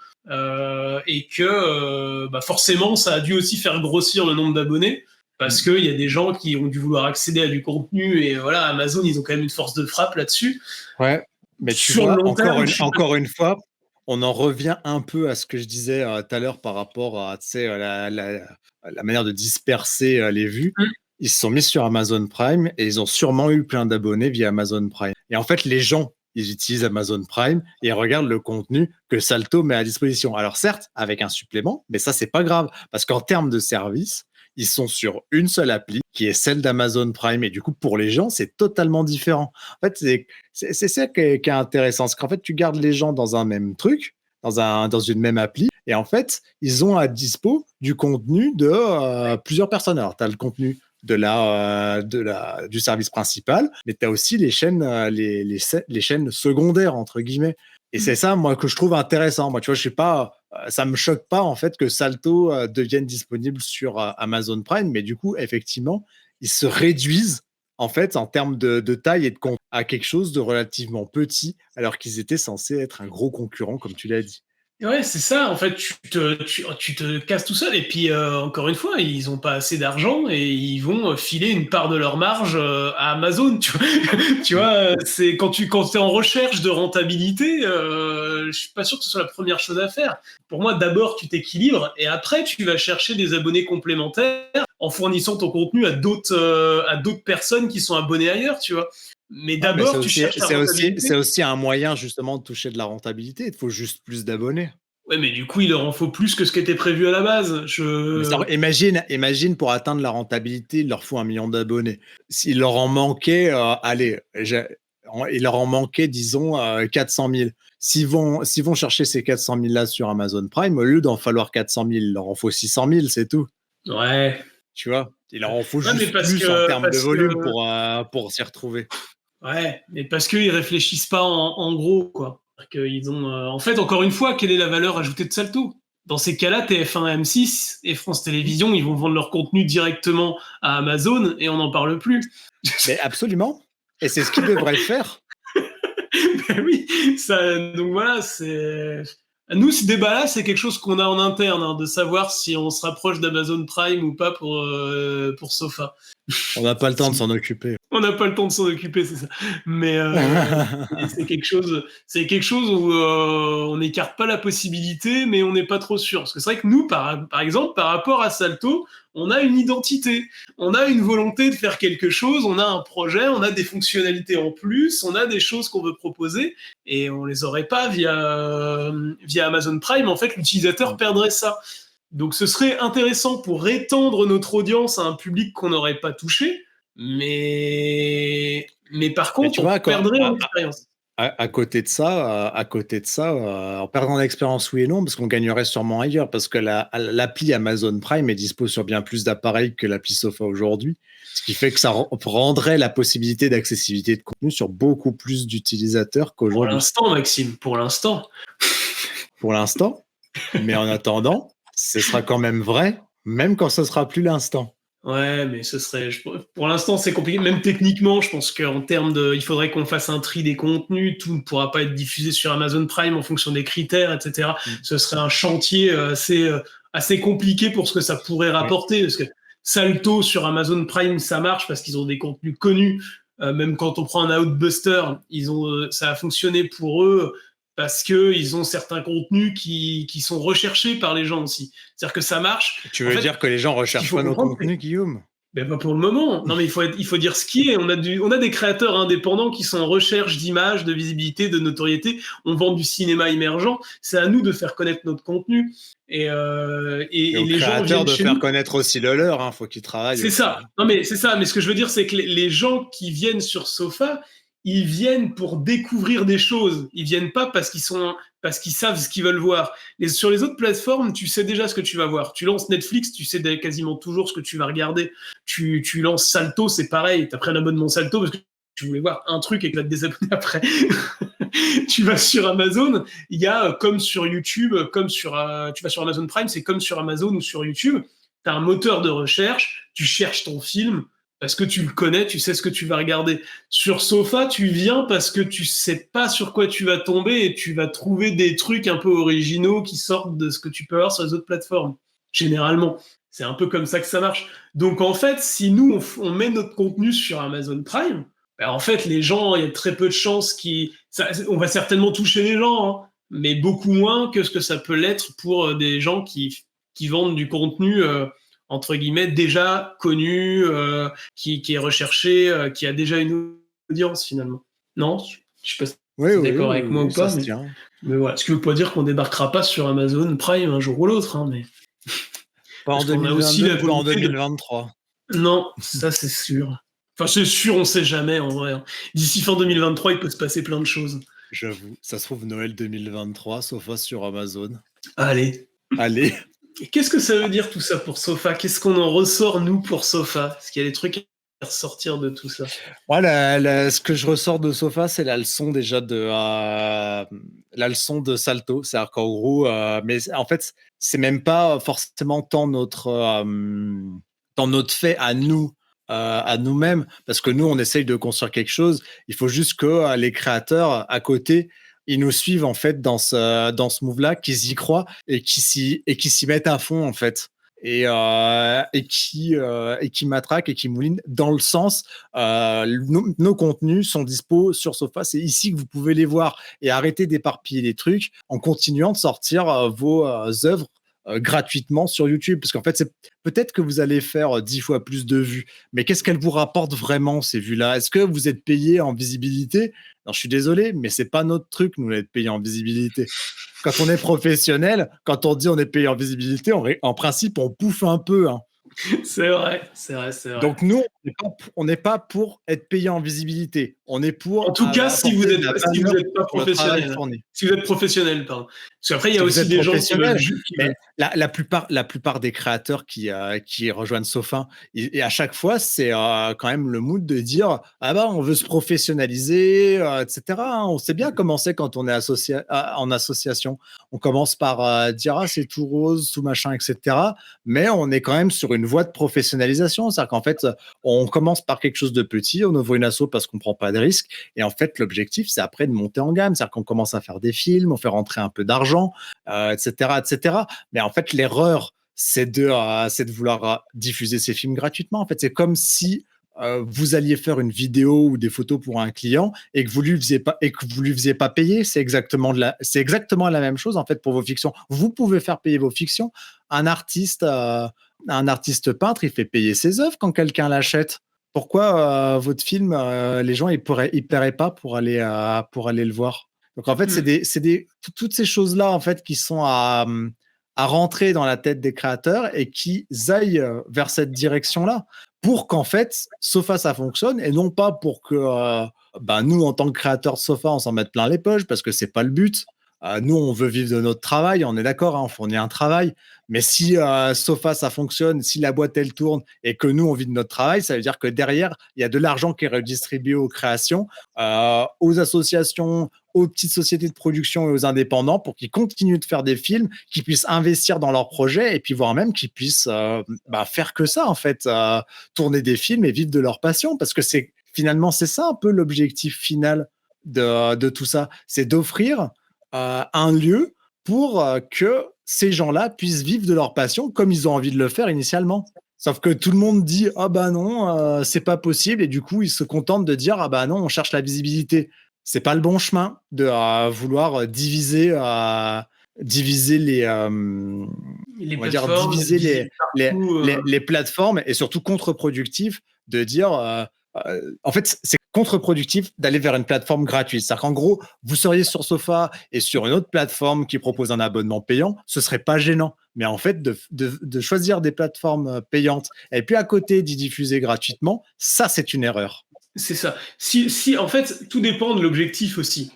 [SPEAKER 2] et que forcément, ça a dû aussi faire grossir le nombre d'abonnés. Parce qu'il y a des gens qui ont dû vouloir accéder à du contenu, et voilà, Amazon, ils ont quand même une force de frappe là-dessus.
[SPEAKER 1] Ouais, mais tu
[SPEAKER 2] Sur
[SPEAKER 1] vois,
[SPEAKER 2] le long terme,
[SPEAKER 1] encore une fois, on en revient un peu à ce que je disais tout à l'heure par rapport à la manière de disperser les vues. Ils se sont mis sur Amazon Prime et ils ont sûrement eu plein d'abonnés via Amazon Prime. Et en fait, les gens, ils utilisent Amazon Prime et ils regardent le contenu que Salto met à disposition. Alors certes, avec un supplément, mais ça, c'est pas grave. Parce qu'en termes de service, ils sont sur une seule appli qui est celle d'Amazon Prime. Et du coup, pour les gens, c'est totalement différent. En fait, c'est ça qui est intéressant. C'est qu'en fait, tu gardes les gens dans un même truc, dans une même appli. Et en fait, ils ont à dispo du contenu de plusieurs personnes. Alors, tu as le contenu du service principal, mais tu as aussi les chaînes, les chaînes secondaires, entre guillemets. Et c'est ça, moi, que je trouve intéressant. Moi, tu vois, je sais pas, ça me choque pas, en fait, que Salto devienne disponible sur Amazon Prime, mais du coup, effectivement, ils se réduisent, en fait, en termes de taille et de contenu à quelque chose de relativement petit, alors qu'ils étaient censés être un gros concurrent, comme tu l'as dit.
[SPEAKER 2] Ouais, c'est ça. En fait, tu te casses tout seul. Et puis, encore une fois, ils ont pas assez d'argent et ils vont filer une part de leur marge à Amazon. Tu vois, tu vois, c'est quand t'es en recherche de rentabilité, je suis pas sûr que ce soit la première chose à faire. Pour moi, d'abord, tu t'équilibres et après, tu vas chercher des abonnés complémentaires en fournissant ton contenu à d'autres personnes qui sont abonnées ailleurs. Tu vois. Mais
[SPEAKER 1] Ouais, mais
[SPEAKER 2] d'abord, tu cherches la rentabilité.
[SPEAKER 1] c'est aussi un moyen, justement, de toucher de la rentabilité. Il faut juste plus d'abonnés.
[SPEAKER 2] Ouais, mais du coup, il leur en faut plus que ce qui était prévu à la base.
[SPEAKER 1] Mais imagine pour atteindre la rentabilité, il leur faut 1 million d'abonnés. S'il leur en manquait, il leur en manquait, disons, 400 000. S'ils vont chercher ces 400 000 là sur Amazon Prime, au lieu d'en falloir 400 000, il leur en faut 600 000, c'est tout.
[SPEAKER 2] Ouais.
[SPEAKER 1] Tu vois, il leur en faut
[SPEAKER 2] Ouais, mais
[SPEAKER 1] juste plus en termes de volume pour s'y retrouver.
[SPEAKER 2] Ouais, mais parce qu'ils réfléchissent pas en gros, quoi. Qu'ils ont, en fait, encore une fois, quelle est la valeur ajoutée de Salto? Dans ces cas-là, TF1, M6 et France Télévisions, ils vont vendre leur contenu directement à Amazon et on n'en parle plus.
[SPEAKER 1] Mais absolument. Et c'est ce qu'ils devraient faire.
[SPEAKER 2] Ben oui, donc voilà, nous, ce débat-là, c'est quelque chose qu'on a en interne, hein, de savoir si on se rapproche d'Amazon Prime ou pas pour Sofa.
[SPEAKER 1] On n'a pas le temps de s'en occuper.
[SPEAKER 2] On n'a pas le temps de s'en occuper, c'est ça. Mais c'est quelque chose où on n'écarte pas la possibilité, mais on n'est pas trop sûr. Parce que c'est vrai que nous, par exemple, par rapport à Salto, on a une identité, on a une volonté de faire quelque chose, on a un projet, on a des fonctionnalités en plus, on a des choses qu'on veut proposer, et on les aurait pas via Amazon Prime. En fait, l'utilisateur perdrait ça. Donc, ce serait intéressant pour étendre notre audience à un public qu'on n'aurait pas touché. Mais par contre, on perdrait en expérience.
[SPEAKER 1] À côté de ça, en perdant l'expérience, oui et non, parce qu'on gagnerait sûrement ailleurs, parce que l'appli Amazon Prime est dispo sur bien plus d'appareils que l'appli Sofa aujourd'hui, ce qui fait que ça rendrait la possibilité d'accessibilité de contenu sur beaucoup plus d'utilisateurs qu'aujourd'hui.
[SPEAKER 2] Pour l'instant, Maxime, pour l'instant.
[SPEAKER 1] Pour l'instant, mais en attendant, ce sera quand même vrai, même quand ce sera plus l'instant.
[SPEAKER 2] Ouais, mais pour l'instant, c'est compliqué. Même techniquement, je pense qu'en termes il faudrait qu'on fasse un tri des contenus. Tout ne pourra pas être diffusé sur Amazon Prime en fonction des critères, etc. Ce serait un chantier assez compliqué pour ce que ça pourrait rapporter. Parce que Salto sur Amazon Prime, ça marche parce qu'ils ont des contenus connus. Même quand on prend un Outbuster, ça a fonctionné pour eux parce qu'ils ont certains contenus qui sont recherchés par les gens aussi. C'est-à-dire que ça marche.
[SPEAKER 1] Tu veux dire que les gens recherchent pas nos contenus, Guillaume?
[SPEAKER 2] Ben pas pour le moment. Non, mais il faut dire ce qui est. On a des créateurs indépendants qui sont en recherche d'image, de visibilité, de notoriété. On vend du cinéma émergent. C'est à nous de faire connaître notre contenu. Et
[SPEAKER 1] Et aux
[SPEAKER 2] les gens
[SPEAKER 1] créateurs
[SPEAKER 2] viennent
[SPEAKER 1] de
[SPEAKER 2] chez
[SPEAKER 1] faire
[SPEAKER 2] nous.
[SPEAKER 1] connaître aussi le leur, hein, faut qu'ils travaillent
[SPEAKER 2] C'est
[SPEAKER 1] aussi.
[SPEAKER 2] ça. Non, mais c'est ça. Mais ce que je veux dire, c'est que les gens qui viennent sur Sofa, ils viennent pour découvrir des choses. Ils viennent pas parce qu'ils savent ce qu'ils veulent voir. Sur les autres plateformes, tu sais déjà ce que tu vas voir. Tu lances Netflix, tu sais quasiment toujours ce que tu vas regarder. Tu lances Salto, c'est pareil. T'as pris un abonnement Salto parce que tu voulais voir un truc et que tu vas te désabonner après. Tu vas sur Amazon, il y a comme sur YouTube, tu vas sur Amazon Prime, c'est comme sur Amazon ou sur YouTube. Tu as un moteur de recherche, tu cherches ton film parce que tu le connais, tu sais ce que tu vas regarder. Sur Sofa, tu viens parce que tu sais pas sur quoi tu vas tomber et tu vas trouver des trucs un peu originaux qui sortent de ce que tu peux avoir sur les autres plateformes. Généralement, c'est un peu comme ça que ça marche. Donc en fait, si nous on met notre contenu sur Amazon Prime, ben, en fait les gens, il y a très peu de chances on va certainement toucher les gens, hein, mais beaucoup moins que ce que ça peut l'être pour des gens qui vendent du contenu entre guillemets déjà connu, qui est recherché, qui a déjà une audience finalement. Non, je sais pas si
[SPEAKER 1] Oui,
[SPEAKER 2] tu es
[SPEAKER 1] oui,
[SPEAKER 2] d'accord
[SPEAKER 1] oui,
[SPEAKER 2] avec moi
[SPEAKER 1] oui,
[SPEAKER 2] ou
[SPEAKER 1] ça
[SPEAKER 2] pas,
[SPEAKER 1] se tient.
[SPEAKER 2] mais voilà. Ce qui veut pas dire qu'on débarquera pas sur Amazon Prime un jour ou l'autre, hein, mais
[SPEAKER 1] Pas en
[SPEAKER 2] parce qu'on a aussi
[SPEAKER 1] 2022,
[SPEAKER 2] la
[SPEAKER 1] pas en
[SPEAKER 2] volonté de.
[SPEAKER 1] 2023.
[SPEAKER 2] Non, ça c'est sûr. Enfin, c'est sûr, on sait jamais en vrai, hein. D'ici fin 2023, il peut se passer plein de choses.
[SPEAKER 1] J'avoue, ça se trouve Noël 2023, Sofa sur Amazon.
[SPEAKER 2] Allez.
[SPEAKER 1] Allez.
[SPEAKER 2] Et qu'est-ce que ça veut dire tout ça pour Sofa? Qu'est-ce qu'on en ressort, nous, pour Sofa? Est-ce qu'il y a des trucs à ressortir de tout ça?
[SPEAKER 1] Moi, ce que je ressors de Sofa, c'est la leçon déjà la leçon de Salto. C'est-à-dire qu'en gros, mais en fait, c'est même pas forcément tant notre fait à nous-mêmes, parce que nous, on essaye de construire quelque chose. Il faut juste que les créateurs à côté, ils nous suivent en fait dans ce move-là, qu'ils y croient et qui s'y mettent à fond en fait. Et qui matraquent et qui moulinent dans le sens nos contenus sont dispo sur Sofa, c'est ici que vous pouvez les voir et arrêter d'éparpiller les trucs en continuant de sortir vos œuvres gratuitement sur YouTube, parce qu'en fait c'est peut-être que vous allez faire 10 fois plus de vues, mais qu'est-ce qu'elles vous rapportent vraiment ces vues-là? Est-ce que vous êtes payé en visibilité? Non, je suis désolé, mais c'est pas notre truc nous d'être payé en visibilité. Quand on est professionnel, quand on dit on est payé en visibilité, en principe, on pouffe un peu, hein.
[SPEAKER 2] C'est vrai, c'est vrai, c'est vrai.
[SPEAKER 1] Donc nous, on n'est pas pour être payé en visibilité. On est pour
[SPEAKER 2] En tout cas, si vous
[SPEAKER 1] apporter
[SPEAKER 2] êtes,
[SPEAKER 1] de la
[SPEAKER 2] si vous
[SPEAKER 1] valeur
[SPEAKER 2] êtes pas
[SPEAKER 1] pour le travail
[SPEAKER 2] professionnel.
[SPEAKER 1] fourni.
[SPEAKER 2] Si vous êtes professionnel, pardon. Parce qu'après, il y a
[SPEAKER 1] Si vous
[SPEAKER 2] aussi
[SPEAKER 1] êtes
[SPEAKER 2] des gens qui veulent.
[SPEAKER 1] professionnel, mais la plupart des créateurs qui rejoignent Sofa, et à chaque fois, c'est quand même le mood de dire ah bah on veut se professionnaliser, etc. hein. On sait bien comment c'est quand on est en association. On commence par dire ah c'est tout rose, tout machin, etc. Mais on est quand même sur une voie de professionnalisation. C'est-à-dire qu'en fait, on commence par quelque chose de petit, on ouvre une asso parce qu'on prend pas de risques. Et en fait, l'objectif, c'est après de monter en gamme. C'est-à-dire qu'on commence à faire des films, on fait rentrer un peu d'argent, etc., etc. Mais en fait, l'erreur, c'est de vouloir diffuser ces films gratuitement. En fait, c'est comme si vous alliez faire une vidéo ou des photos pour un client et que vous lui faisiez pas payer. C'est exactement la même chose en fait pour vos fictions. Vous pouvez faire payer vos fictions. Un artiste peintre, il fait payer ses œuvres quand quelqu'un l'achète. Pourquoi votre film, les gens ils paieraient pas pour aller le voir? Donc en fait, toutes ces choses-là en fait qui sont à rentrer dans la tête des créateurs et qui aillent vers cette direction-là pour qu'en fait Sofa ça fonctionne et non pas pour que nous en tant que créateurs de Sofa on s'en mette plein les poches parce que c'est pas le but. Nous on veut vivre de notre travail, on est d'accord, hein, on fournit un travail. Mais si Sofa ça fonctionne, si la boîte elle tourne et que nous on vit de notre travail, ça veut dire que derrière il y a de l'argent qui est redistribué aux créations, aux associations, aux petites sociétés de production et aux indépendants pour qu'ils continuent de faire des films, qu'ils puissent investir dans leurs projets et puis voire même qu'ils puissent faire que ça en fait, tourner des films et vivre de leur passion parce que c'est ça un peu l'objectif final de tout ça, c'est d'offrir un lieu pour que ces gens-là puissent vivre de leur passion comme ils ont envie de le faire initialement. Sauf que tout le monde dit ah bah non, c'est pas possible et du coup ils se contentent de dire ah bah non, on cherche la visibilité. C'est pas le bon chemin de vouloir diviser diviser
[SPEAKER 2] Les
[SPEAKER 1] on va dire
[SPEAKER 2] plateformes,
[SPEAKER 1] diviser
[SPEAKER 2] partout,
[SPEAKER 1] les plateformes et surtout contre-productif de dire en fait c'est contre-productif d'aller vers une plateforme gratuite. C'est-à-dire qu'en gros, vous seriez sur Sofa et sur une autre plateforme qui propose un abonnement payant, ce serait pas gênant. Mais en fait, de choisir des plateformes payantes et puis à côté d'y diffuser gratuitement, ça c'est une erreur.
[SPEAKER 2] C'est ça. Si, en fait, tout dépend de l'objectif aussi.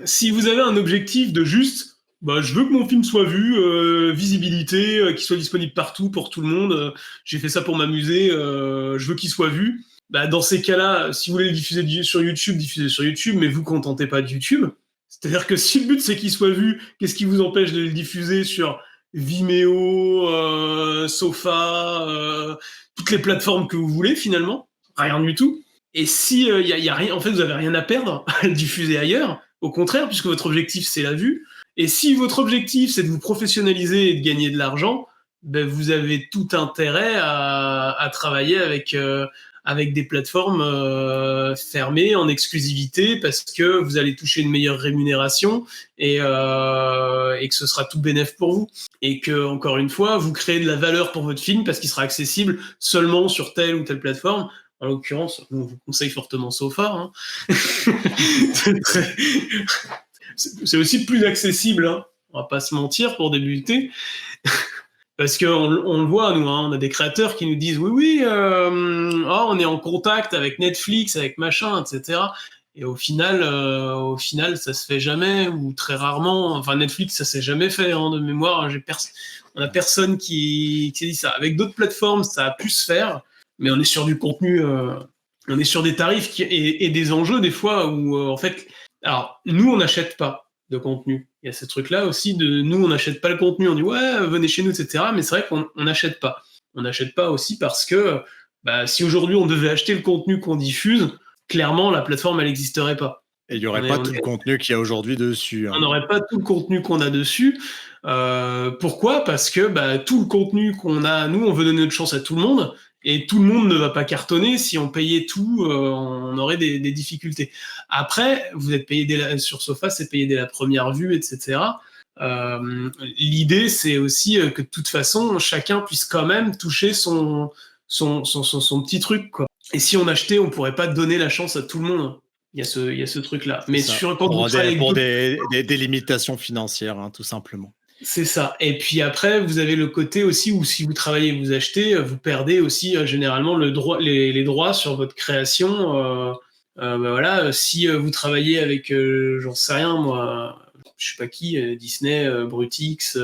[SPEAKER 2] Si vous avez un objectif de juste, bah, je veux que mon film soit vu, visibilité, qu'il soit disponible partout pour tout le monde. J'ai fait ça pour m'amuser. Je veux qu'il soit vu. Bah, dans ces cas-là, si vous voulez le diffuser sur YouTube, diffusez sur YouTube, mais vous contentez pas de YouTube. C'est-à-dire que si le but c'est qu'il soit vu, qu'est-ce qui vous empêche de le diffuser sur Vimeo, Sofa, toutes les plateformes que vous voulez finalement? Rien du tout. Et si y a rien, en fait, vous avez rien à perdre à le diffuser ailleurs. Au contraire, puisque votre objectif c'est la vue. Et si votre objectif c'est de vous professionnaliser et de gagner de l'argent, ben vous avez tout intérêt à travailler avec des plateformes fermées en exclusivité parce que vous allez toucher une meilleure rémunération et que ce sera tout bénéf pour vous. Et que, encore une fois, vous créez de la valeur pour votre film parce qu'il sera accessible seulement sur telle ou telle plateforme. En l'occurrence, on vous conseille fortement Sofa. Hein. C'est aussi plus accessible, hein. On va pas se mentir pour débuter. Parce qu'on le voit, nous, hein, on a des créateurs qui nous disent oui, on est en contact avec Netflix, avec machin, etc. Et au final, ça se fait jamais ou très rarement. Enfin, Netflix, ça s'est jamais fait hein, de mémoire. On a personne qui s'est dit ça. Avec d'autres plateformes, ça a pu se faire, mais on est sur du contenu, on est sur des tarifs et des enjeux des fois où en fait, alors nous, on n'achète pas de contenu. Il y a ce truc-là aussi de nous, on n'achète pas le contenu. On dit ouais, venez chez nous, etc. Mais c'est vrai qu'on n'achète pas. On n'achète pas aussi parce que bah, si aujourd'hui on devait acheter le contenu qu'on diffuse, clairement la plateforme elle n'existerait pas.
[SPEAKER 1] Et il n'y aurait pas tout le contenu qu'il y a aujourd'hui dessus.
[SPEAKER 2] On n'aurait pas tout le contenu qu'on a dessus. Pourquoi? Parce que bah, tout le contenu qu'on a, nous, on veut donner notre chance à tout le monde. Et tout le monde ne va pas cartonner. Si on payait tout, on aurait des difficultés. Après, vous êtes payé sur Sofa, c'est payé dès la première vue, etc. L'idée, c'est aussi que de toute façon, chacun puisse quand même toucher son petit truc, quoi. Et si on achetait, on pourrait pas donner la chance à tout le monde. Il y a ce truc-là. Mais
[SPEAKER 1] pour des limitations financières, hein, tout simplement.
[SPEAKER 2] C'est ça. Et puis après, vous avez le côté aussi où si vous travaillez, vous achetez, vous perdez aussi généralement les droits sur votre création. Bah voilà, si vous travaillez avec, j'en sais rien moi, je sais pas qui, Disney, Brutix,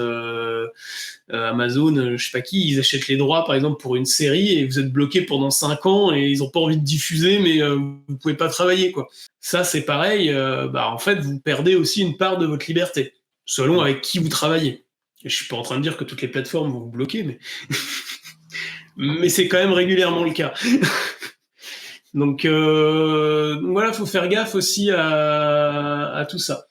[SPEAKER 2] Amazon, je sais pas qui, ils achètent les droits par exemple pour une série et vous êtes bloqué pendant 5 ans et ils ont pas envie de diffuser, mais vous pouvez pas travailler quoi. Ça c'est pareil, bah en fait vous perdez aussi une part de votre liberté selon avec qui vous travaillez. Et je suis pas en train de dire que toutes les plateformes vont vous bloquer, mais mais c'est quand même régulièrement le cas. Donc voilà, faut faire gaffe aussi à tout ça.